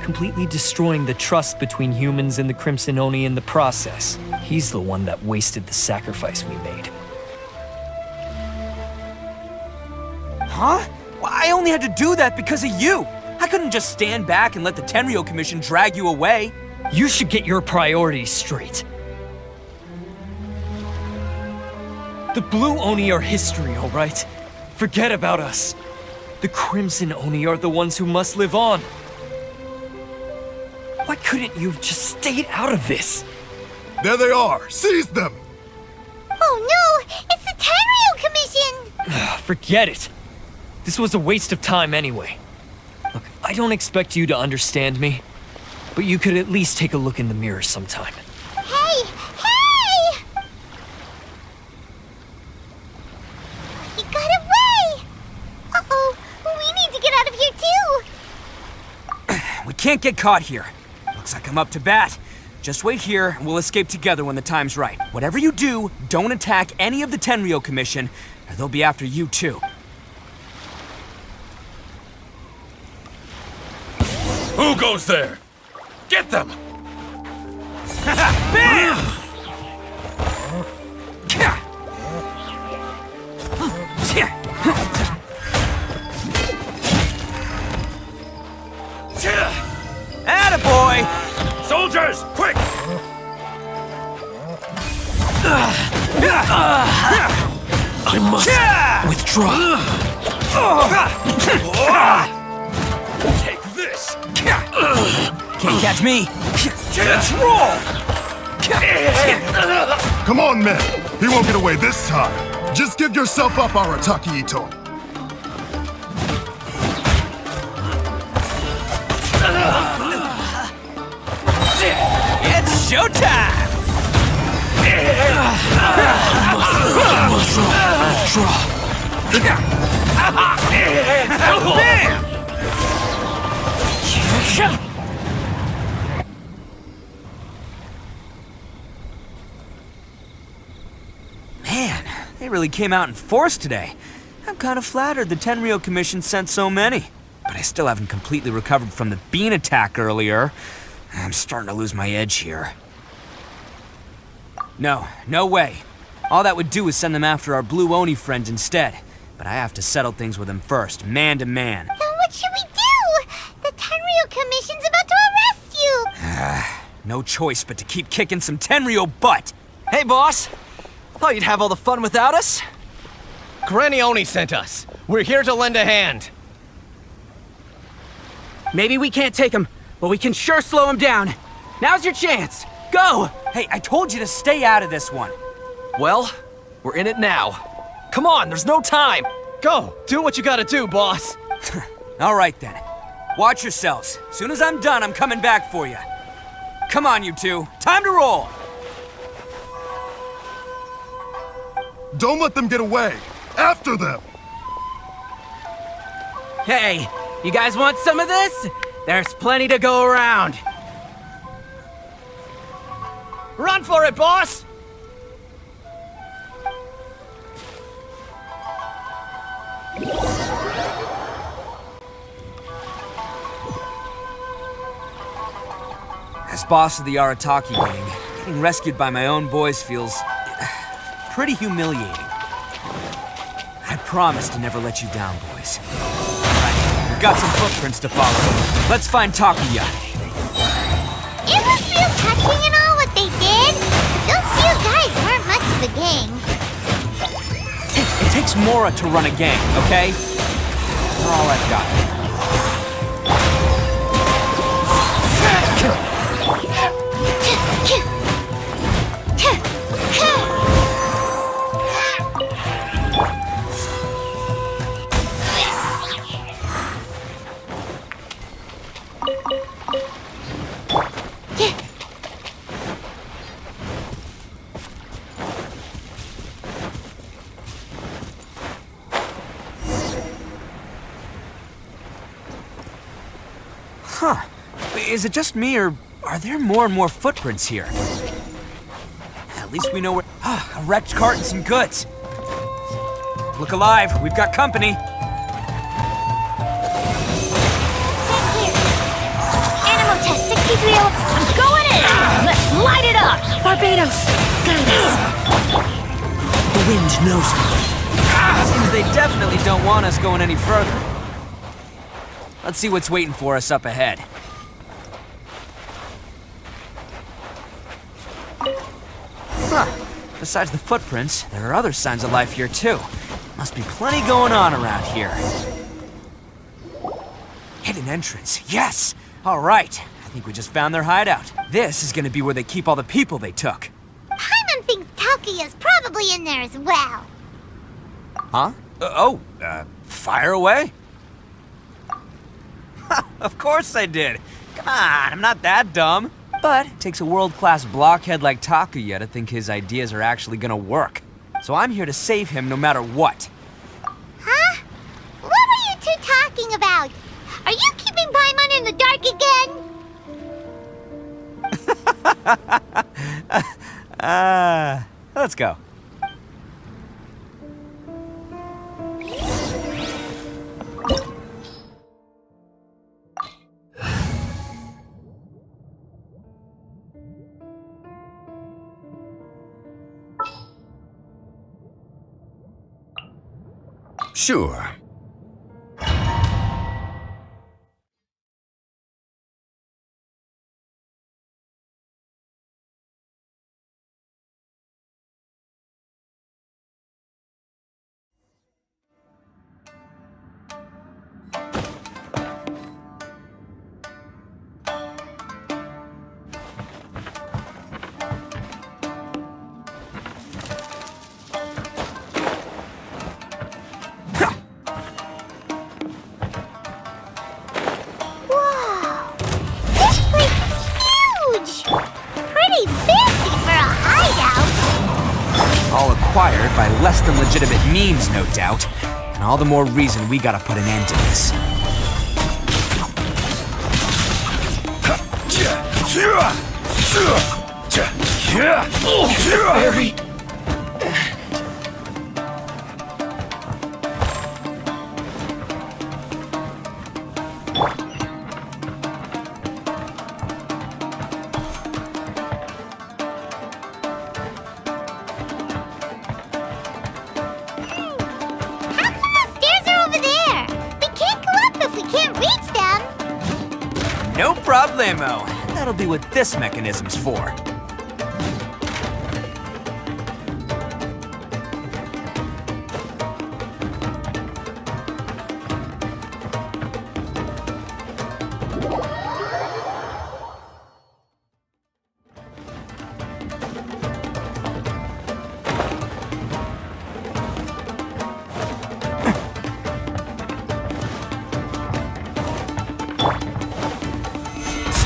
completely destroying the trust between humans and the Crimson Oni in the process. He's the one that wasted the sacrifice we made. Huh? Well, I only had to do that because of you. I couldn't just stand back and let the Tenryo Commission drag you away. You should get your priorities straight. The Blue Oni are history, all right? Forget about us. The Crimson Oni are the ones who must live on. Why couldn't you have just stayed out of this? There they are! Seize them! Oh no! It's the Tenryo Commission! Forget it. This was a waste of time anyway. Look, I don't expect you to understand me, but you could at least take a look in the mirror sometime. Hey! Hey! He got away! Uh-oh, we need to get out of here too! We can't get caught here. Looks like I'm up to bat. Just wait here, and we'll escape together when the time's right. Whatever you do, don't attack any of the Tenryo Commission, or they'll be after you too. Who goes there? Get them! Bam! Attaboy! Soldiers, quick! I must withdraw. Take this! Can't catch me! Let's roll! Come on, men! He won't get away this time! Just give yourself up, Arataki Ittio! It's showtime! Man, they really came out in force today. I'm kind of flattered the Tenryo Commission sent so many. But I still haven't completely recovered from the bean attack earlier. I'm starting to lose my edge here. No way. All that would do is send them after our blue Oni friends instead. But I have to settle things with them first, man to man. Then what should we do? The Tenryo Commission's about to arrest you! No choice but to keep kicking some Tenryo butt! Hey, boss! Thought you'd have all the fun without us? Granny Oni sent us. We're here to lend a hand. Maybe we can't take him, but we can sure slow him down. Now's your chance. Go! Hey, I told you to stay out of this one. Well, we're in it now. Come on, there's no time! Go! Do what you gotta do, boss! All right then. Watch yourselves. Soon as I'm done, I'm coming back for you. Come on, you two. Time to roll! Don't let them get away! After them! Hey, you guys want some of this? There's plenty to go around. Run for it, boss! As boss of the Arataki gang, getting rescued by my own boys feels pretty humiliating. I promise to never let you down, boys. Right, we've got some footprints to follow. Let's find Takuya. It was real touching and all what they did. Those few guys weren't much of a gang. It takes Mora to run a gang, okay? They're all I've got. Huh. Is it just me, or are there more and more footprints here? At least we know where... a wrecked cart and some goods. Look alive, we've got company. Animal test 63. I'm going in! Let's light it up! Barbados, guide us. The wind knows me. Seems they definitely don't want us going any further. Let's see what's waiting for us up ahead. Huh. Besides the footprints, there are other signs of life here too. Must be plenty going on around here. Hidden entrance, yes! All right, I think we just found their hideout. This is gonna be where they keep all the people they took. Paimon thinks Takuya's probably in there as well. Huh? Fire away? Of course I did. Come on, I'm not that dumb. But it takes a world-class blockhead like Takuya to think his ideas are actually gonna work. So I'm here to save him no matter what. Huh? What were you two talking about? Are you keeping Paimon in the dark again? Let's go. Sure. All acquired by less than legitimate means, no doubt. And all the more reason we gotta put an end to this. Very... No problemo. That'll be what this mechanism's for.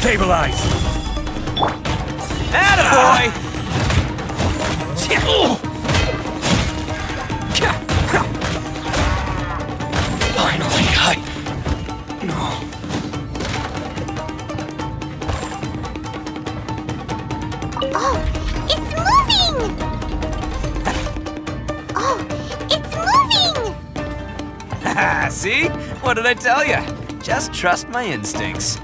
Stabilize! Attaboy! Finally, No. Oh, it's moving! Oh, it's moving! See? What did I tell you? Just trust my instincts.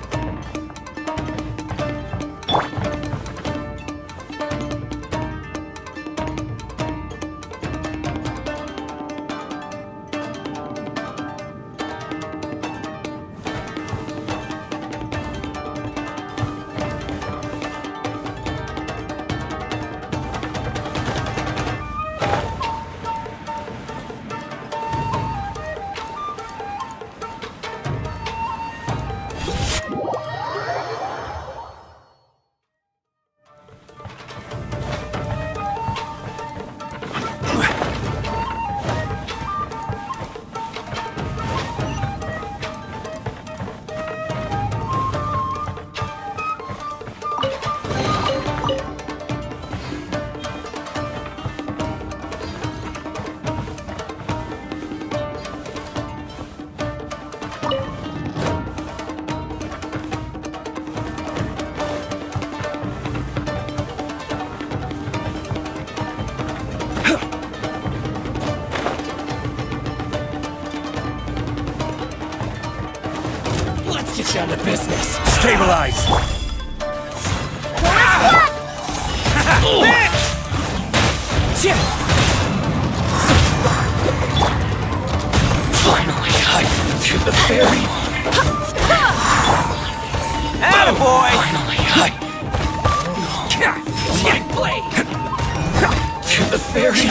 Get down to business. Stabilize. Finally, to the ferry. Attaboy! Finally, my blade. To the ferry.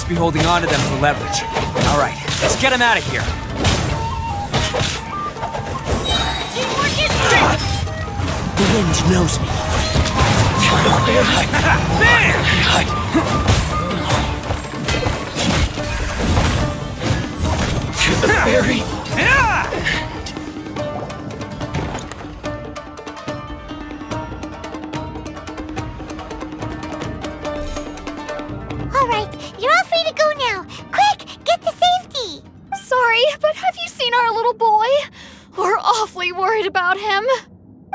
be holding on to them for leverage. All right, let's get him out of here. The wind knows me. To the ferry. All right, you're all free to go now. Quick, get to safety. Sorry, but have you seen our little boy? We're awfully worried about him.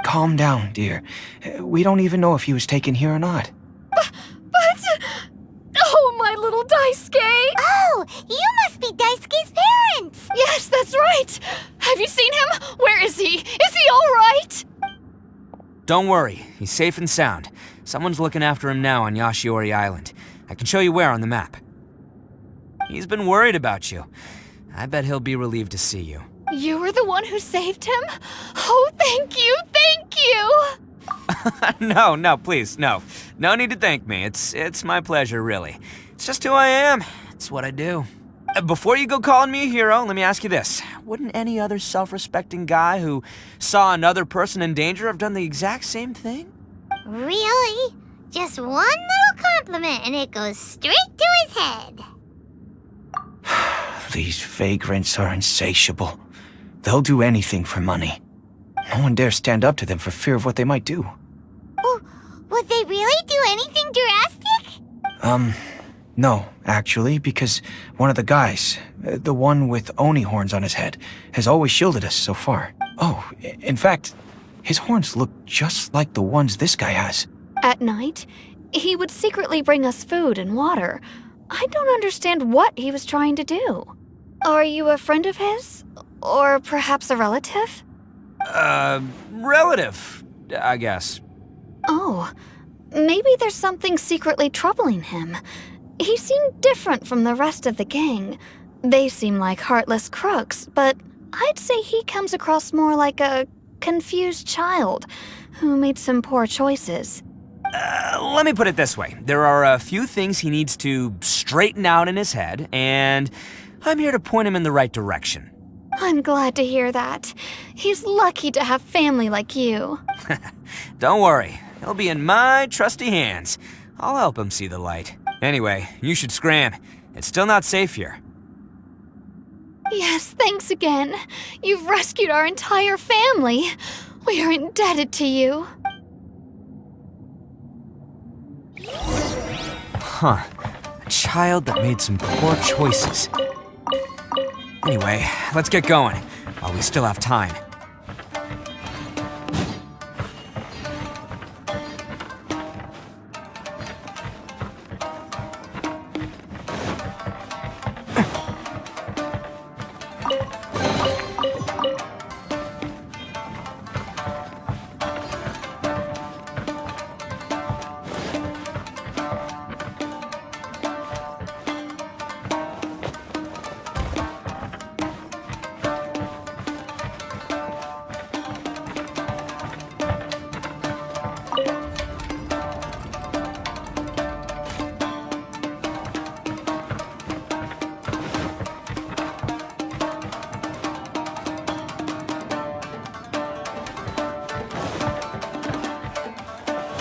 Calm down, dear. We don't even know if he was taken here or not. But... Oh, my little Daisuke! Oh, you must be Daisuke's parents! Yes, that's right! Have you seen him? Where is he? Is he all right? Don't worry, he's safe and sound. Someone's looking after him now on Yashiori Island. I can show you where on the map. He's been worried about you. I bet he'll be relieved to see you. You were the one who saved him? Oh, thank you, thank you! No, please, no. No need to thank me. It's my pleasure, really. It's just who I am. It's what I do. Before you go calling me a hero, let me ask you this. Wouldn't any other self-respecting guy who saw another person in danger have done the exact same thing? Really? Just one little compliment and it goes straight to his head. These vagrants are insatiable. They'll do anything for money. No one dares stand up to them for fear of what they might do. Would they really do anything drastic? No, actually, because one of the guys, the one with Oni horns on his head, has always shielded us so far. Oh, in fact, his horns look just like the ones this guy has. At night, he would secretly bring us food and water. I don't understand what he was trying to do. Are you a friend of his? Or perhaps a relative? Relative, I guess. Oh, maybe there's something secretly troubling him. He seemed different from the rest of the gang. They seem like heartless crooks, but I'd say he comes across more like a confused child who made some poor choices. Let me put it this way. There are a few things he needs to straighten out in his head, and I'm here to point him in the right direction. I'm glad to hear that. He's lucky to have family like you. Don't worry. He'll be in my trusty hands. I'll help him see the light. Anyway, you should scram. It's still not safe here. Yes, thanks again. You've rescued our entire family. We are indebted to you. Huh. A child that made some poor choices. Anyway, let's get going, while we still have time.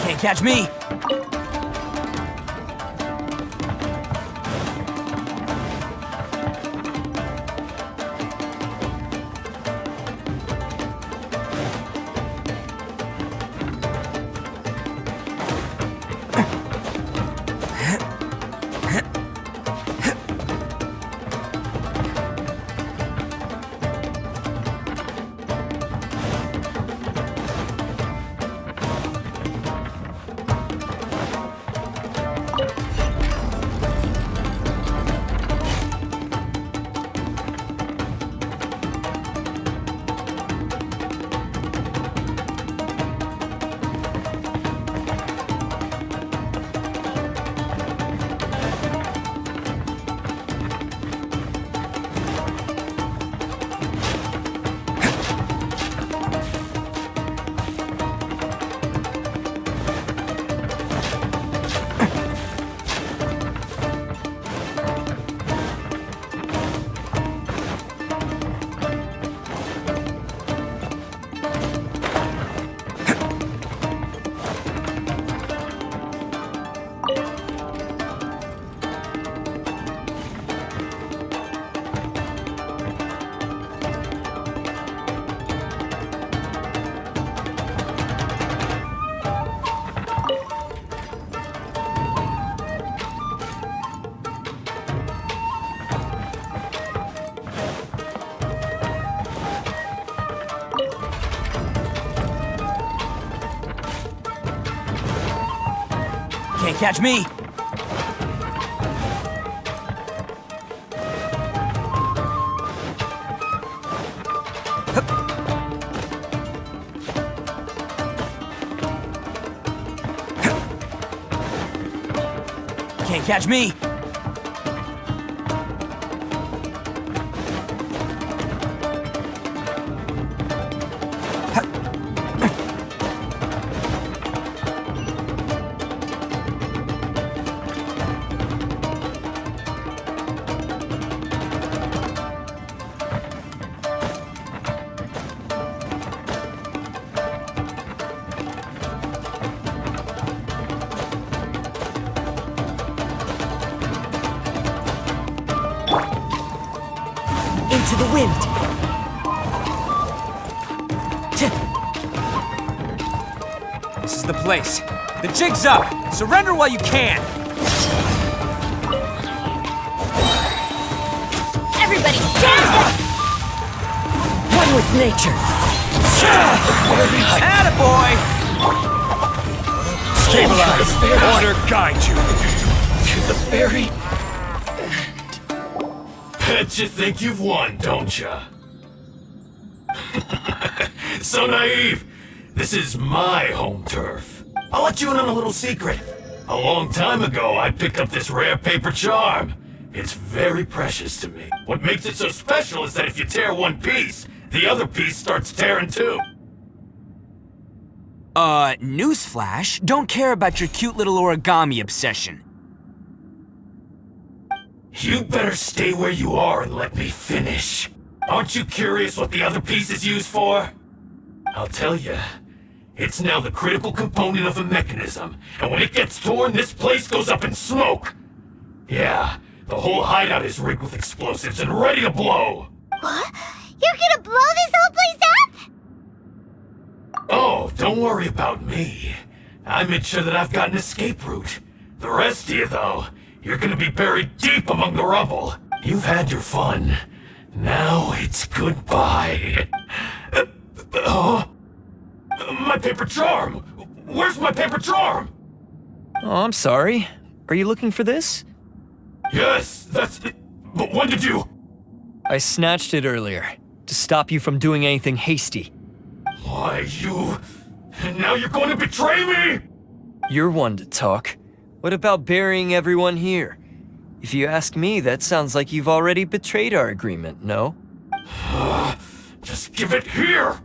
Can't catch me! Can't catch me! Can't catch me! Into the wind! This is the place. The jig's up! Surrender while you can! Everybody stand up! One with nature. Attaboy! Stabilize. Order guide you to the very Bet you think you've won, don't ya? So naive. This is my home turf. I'll let you in on a little secret. A long time ago, I picked up this rare paper charm. It's very precious to me. What makes it so special is that if you tear one piece, the other piece starts tearing too. Newsflash, don't care about your cute little origami obsession. You'd better stay where you are and let me finish. Aren't you curious what the other piece is used for? I'll tell you. It's now the critical component of a mechanism, and when it gets torn, this place goes up in smoke. Yeah, the whole hideout is rigged with explosives and ready to blow. What? You're gonna blow this whole place up? Oh, don't worry about me. I made sure that I've got an escape route. The rest of you, though, you're gonna be buried deep among the rubble. You've had your fun. Now it's goodbye. My paper charm! Where's my paper charm? Oh, I'm sorry. Are you looking for this? Yes, that's it. But when did you? I snatched it earlier, to stop you from doing anything hasty. Why, you... And now you're going to betray me? You're one to talk. What about burying everyone here? If you ask me, that sounds like you've already betrayed our agreement, no? Just give it here!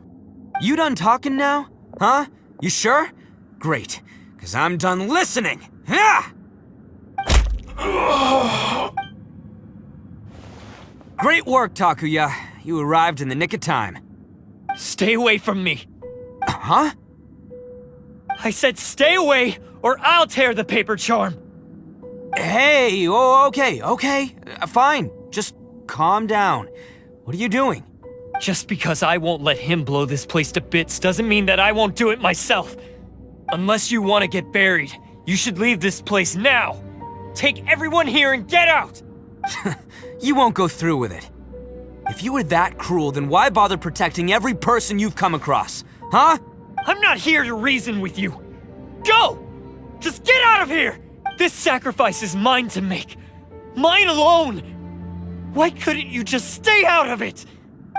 You done talking now? Huh? You sure? Great, because I'm done listening! Yeah! Great work, Takuya. You arrived in the nick of time. Stay away from me! Huh? I said stay away, or I'll tear the paper charm! Hey, okay. Fine. Just calm down. What are you doing? Just because I won't let him blow this place to bits doesn't mean that I won't do it myself. Unless you want to get buried, you should leave this place now. Take everyone here and get out! You won't go through with it. If you were that cruel, then why bother protecting every person you've come across? Huh? I'm not here to reason with you. Go! Just get out of here! This sacrifice is mine to make. Mine alone! Why couldn't you just stay out of it?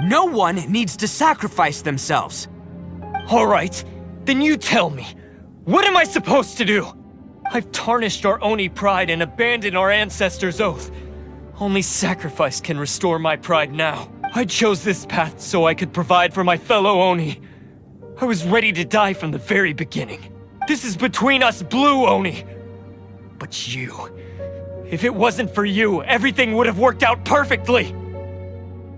No one needs to sacrifice themselves. All right, then you tell me. What am I supposed to do? I've tarnished our Oni pride and abandoned our ancestors' oath. Only sacrifice can restore my pride now. I chose this path so I could provide for my fellow Oni. I was ready to die from the very beginning. This is between us blue Oni. But you... If it wasn't for you, everything would have worked out perfectly!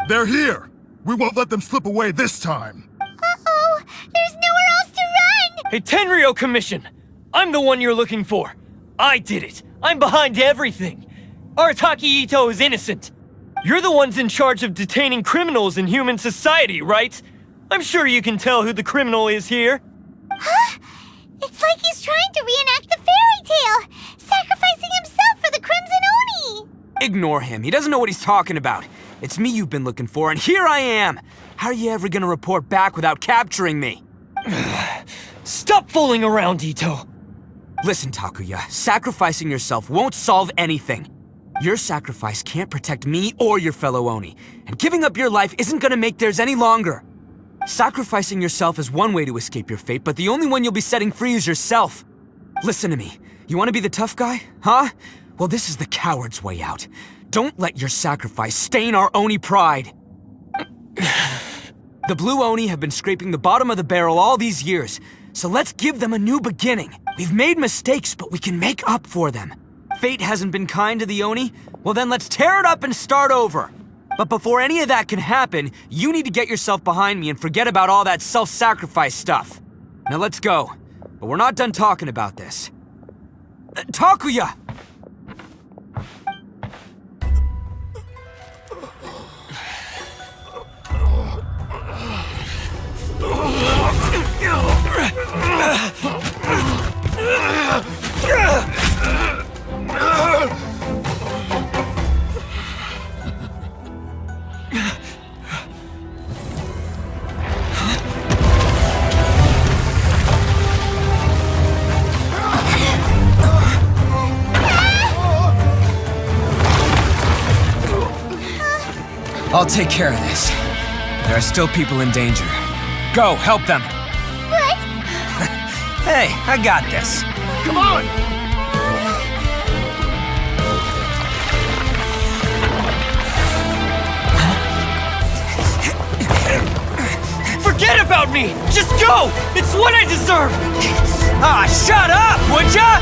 They're here! We won't let them slip away this time! Uh-oh! There's nowhere else to run! Hey, Tenryo Commission! I'm the one you're looking for! I did it! I'm behind everything! Arataki Ittio is innocent! You're the ones in charge of detaining criminals in human society, right? I'm sure you can tell who the criminal is here. Huh? It's like he's trying to reenact the fairy tale! Sacrificing himself for the Crimson Oni! Ignore him. He doesn't know what he's talking about. It's me you've been looking for, and here I am! How are you ever gonna report back without capturing me? Stop fooling around, Ittio! Listen, Takuya, sacrificing yourself won't solve anything. Your sacrifice can't protect me or your fellow Oni, and giving up your life isn't gonna make theirs any longer. Sacrificing yourself is one way to escape your fate, but the only one you'll be setting free is yourself. Listen to me. You want to be the tough guy? Huh? Well, this is the coward's way out. Don't let your sacrifice stain our Oni pride. The Blue Oni have been scraping the bottom of the barrel all these years, so let's give them a new beginning. We've made mistakes, but we can make up for them. Fate hasn't been kind to the Oni? Well then let's tear it up and start over. But before any of that can happen, you need to get yourself behind me and forget about all that self-sacrifice stuff. Now let's go. But we're not done talking about this. Takuya! I'll take care of this. There are still people in danger. Go, help them. What? Hey, I got this. Come on! Forget about me! Just go! It's what I deserve! Ah, shut up, would ya?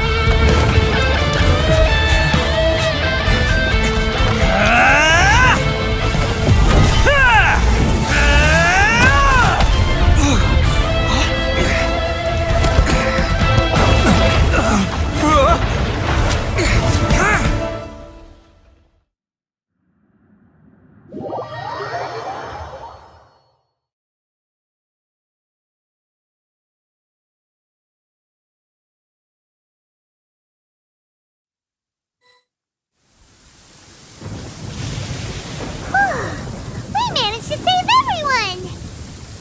We managed to save everyone!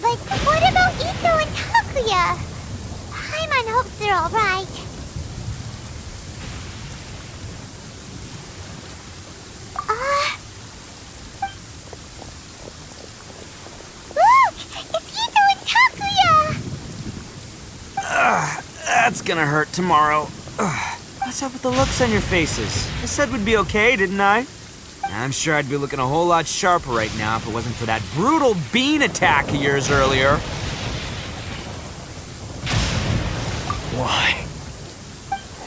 But what about Ittio and Takuya? Paimon hopes they're alright. Look! It's Ittio and Takuya! That's gonna hurt tomorrow. What's up with the looks on your faces? I said we'd be okay, didn't I? I'm sure I'd be looking a whole lot sharper right now if it wasn't for that brutal bean attack of yours earlier. Why?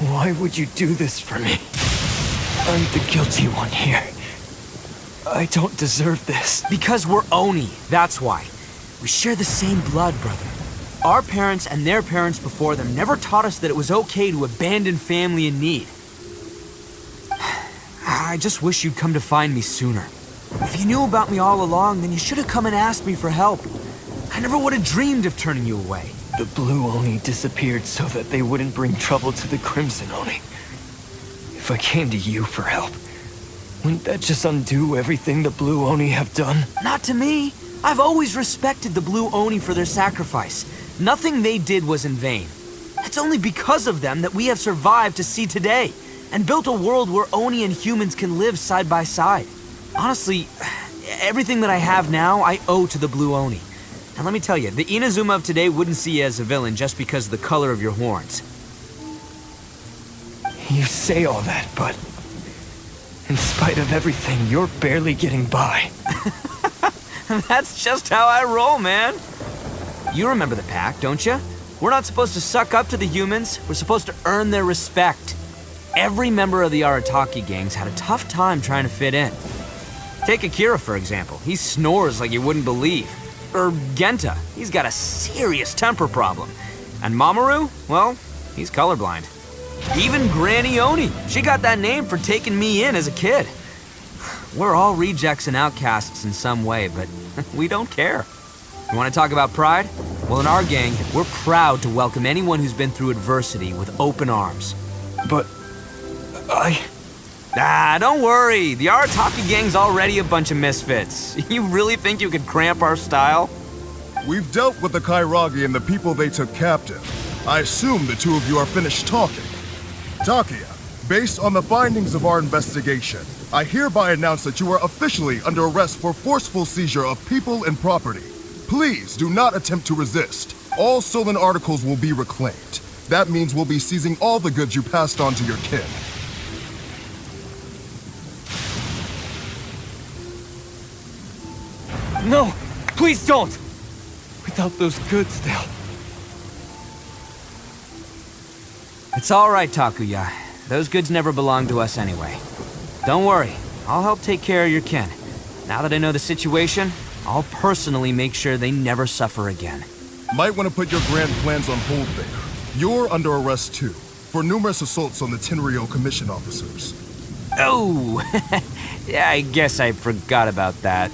Why would you do this for me? I'm the guilty one here. I don't deserve this. Because we're Oni, that's why. We share the same blood, brother. Our parents and their parents before them never taught us that it was okay to abandon family in need. I just wish you'd come to find me sooner. If you knew about me all along, then you should have come and asked me for help. I never would have dreamed of turning you away. The Blue Oni disappeared so that they wouldn't bring trouble to the Crimson Oni. If I came to you for help, wouldn't that just undo everything the Blue Oni have done? Not to me. I've always respected the Blue Oni for their sacrifice. Nothing they did was in vain. It's only because of them that we have survived to see today, and built a world where Oni and humans can live side by side. Honestly, everything that I have now, I owe to the Blue Oni. And let me tell you, the Inazuma of today wouldn't see you as a villain just because of the color of your horns. You say all that, but in spite of everything, you're barely getting by. That's just how I roll, man. You remember the pact, don't you? We're not supposed to suck up to the humans. We're supposed to earn their respect. Every member of the Arataki gangs had a tough time trying to fit in. Take Akira, for example. He snores like you wouldn't believe. Or Genta. He's got a serious temper problem. And Mamoru? Well, he's colorblind. Even Granny Oni. She got that name for taking me in as a kid. We're all rejects and outcasts in some way, but we don't care. You want to talk about pride? Well, in our gang, we're proud to welcome anyone who's been through adversity with open arms. But don't worry. The Arataki gang's already a bunch of misfits. You really think you could cramp our style? We've dealt with the Kairagi and the people they took captive. I assume the two of you are finished talking. Takia, based on the findings of our investigation, I hereby announce that you are officially under arrest for forceful seizure of people and property. Please do not attempt to resist. All stolen articles will be reclaimed. That means we'll be seizing all the goods you passed on to your kin. No! Please don't! Without those goods, they'll... It's alright, Takuya. Those goods never belonged to us anyway. Don't worry, I'll help take care of your kin. Now that I know the situation, I'll personally make sure they never suffer again. Might want to put your grand plans on hold there. You're under arrest too, for numerous assaults on the Tenryou Commission officers. Oh, yeah, I guess I forgot about that.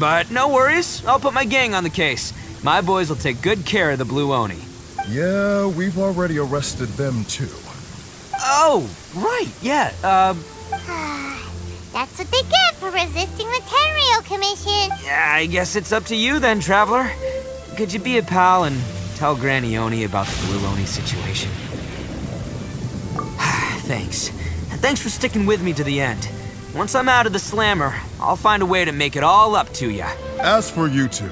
But no worries, I'll put my gang on the case. My boys will take good care of the Blue Oni. Yeah, we've already arrested them too. Oh, right, yeah, That's what they get for resisting the Tenryou Commission. Yeah, I guess it's up to you then, Traveler. Could you be a pal and tell Granny Oni about the Blue Oni situation? Thanks. And thanks for sticking with me to the end. Once I'm out of the slammer, I'll find a way to make it all up to ya. As for you two,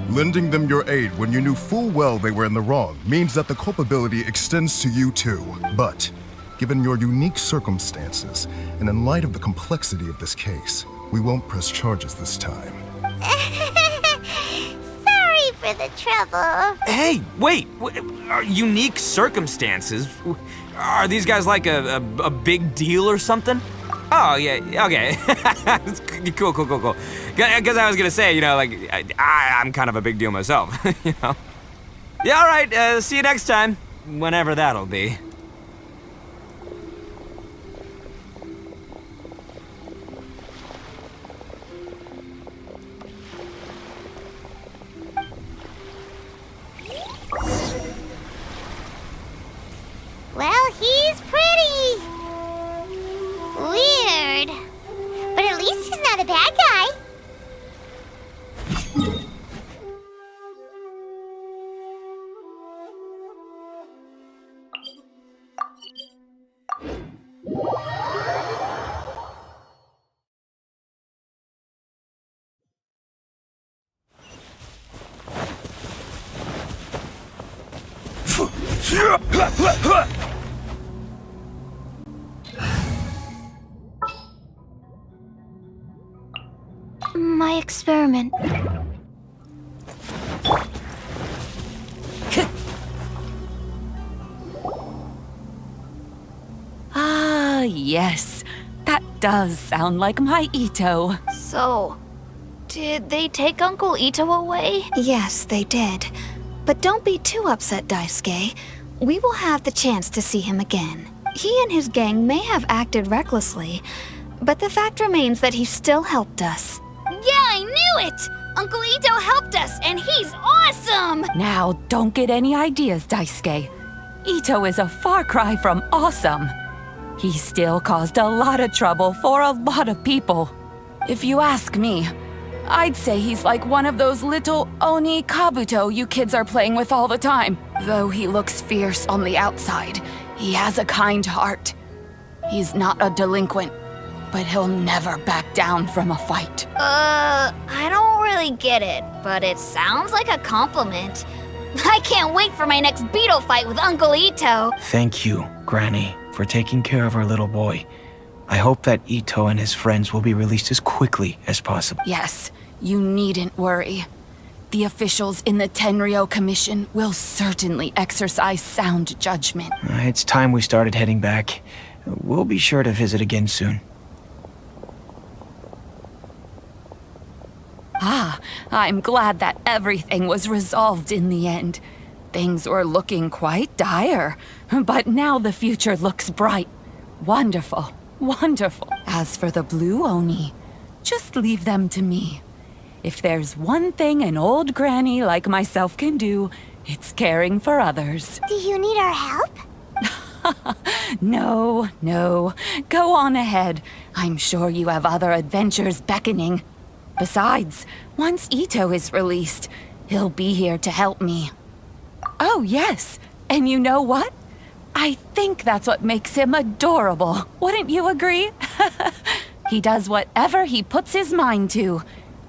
lending them your aid when you knew full well they were in the wrong means that the culpability extends to you too. But, given your unique circumstances, and in light of the complexity of this case, we won't press charges this time. Sorry for the trouble. Hey, wait, unique circumstances? Are these guys like a big deal or something? Oh, yeah, okay. Cool. Because I was gonna say, I'm kind of a big deal myself, you know? Yeah, all right, see you next time, whenever that'll be. Well, he's pretty weird. But at least he's not a bad guy. My experiment. Ah, yes. That does sound like my Ittio. So, did they take Uncle Ittio away? Yes, they did. But don't be too upset, Daisuke. We will have the chance to see him again. He and his gang may have acted recklessly, but the fact remains that he still helped us. Yeah, I knew it! Uncle Ittio helped us, and he's awesome! Now, don't get any ideas, Daisuke. Ittio is a far cry from awesome. He still caused a lot of trouble for a lot of people. If you ask me, I'd say he's like one of those little Oni Kabuto you kids are playing with all the time. Though he looks fierce on the outside, he has a kind heart. He's not a delinquent, but he'll never back down from a fight. I don't really get it, but it sounds like a compliment. I can't wait for my next beetle fight with Uncle Ittio. Thank you, Granny, for taking care of our little boy. I hope that Ittio and his friends will be released as quickly as possible. Yes, you needn't worry. The officials in the Tenryou Commission will certainly exercise sound judgment. It's time we started heading back. We'll be sure to visit again soon. Ah, I'm glad that everything was resolved in the end. Things were looking quite dire, but now the future looks bright. Wonderful, wonderful. As for the Blue Oni, just leave them to me. If there's one thing an old granny like myself can do, it's caring for others. Do you need our help? No. Go on ahead. I'm sure you have other adventures beckoning. Besides, once Ittio is released, he'll be here to help me. Oh, yes. And you know what? I think that's what makes him adorable. Wouldn't you agree? He does whatever he puts his mind to.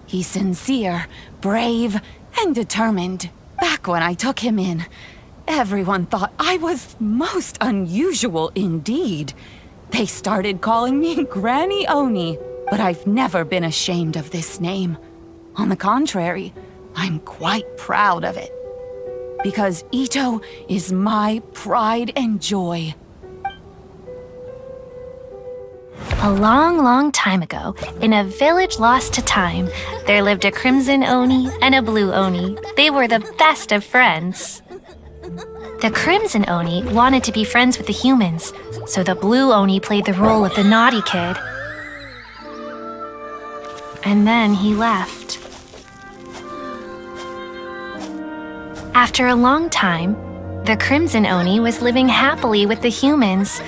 He's sincere, brave, and determined. Back when I took him in, everyone thought I was most unusual indeed. They started calling me Granny Oni, but I've never been ashamed of this name. On the contrary, I'm quite proud of it. Because Ittio is my pride and joy. A long, long time ago, in a village lost to time, there lived a crimson Oni and a blue Oni. They were the best of friends. The crimson Oni wanted to be friends with the humans, so the blue Oni played the role of the naughty kid. And then he left. After a long time, the crimson Oni was living happily with the humans,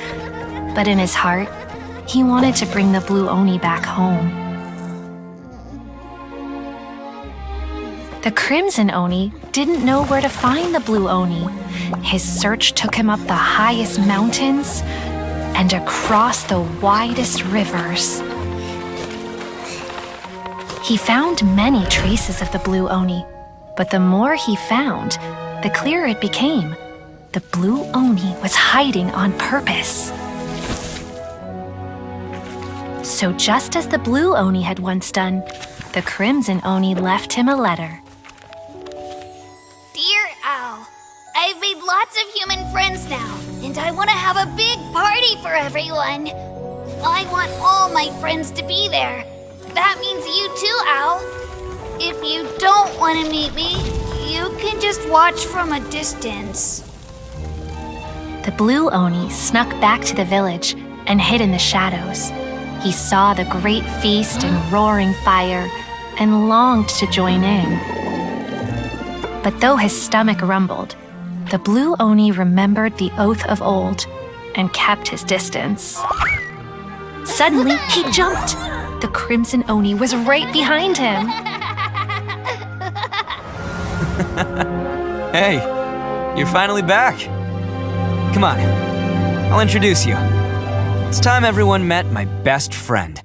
but in his heart, he wanted to bring the blue Oni back home. The crimson Oni didn't know where to find the blue Oni. His search took him up the highest mountains and across the widest rivers. He found many traces of the blue Oni, but the more he found, the clearer it became. The blue Oni was hiding on purpose. So just as the blue Oni had once done, the crimson Oni left him a letter. Dear Owl, I've made lots of human friends now, and I want to have a big party for everyone. I want all my friends to be there. That means you too, Owl. If you don't want to meet me, you can just watch from a distance. The blue Oni snuck back to the village and hid in the shadows. He saw the great feast and roaring fire and longed to join in. But though his stomach rumbled, the blue Oni remembered the oath of old and kept his distance. Suddenly, he jumped. The crimson Oni was right behind him. Hey, you're finally back. Come on, I'll introduce you. It's time everyone met my best friend.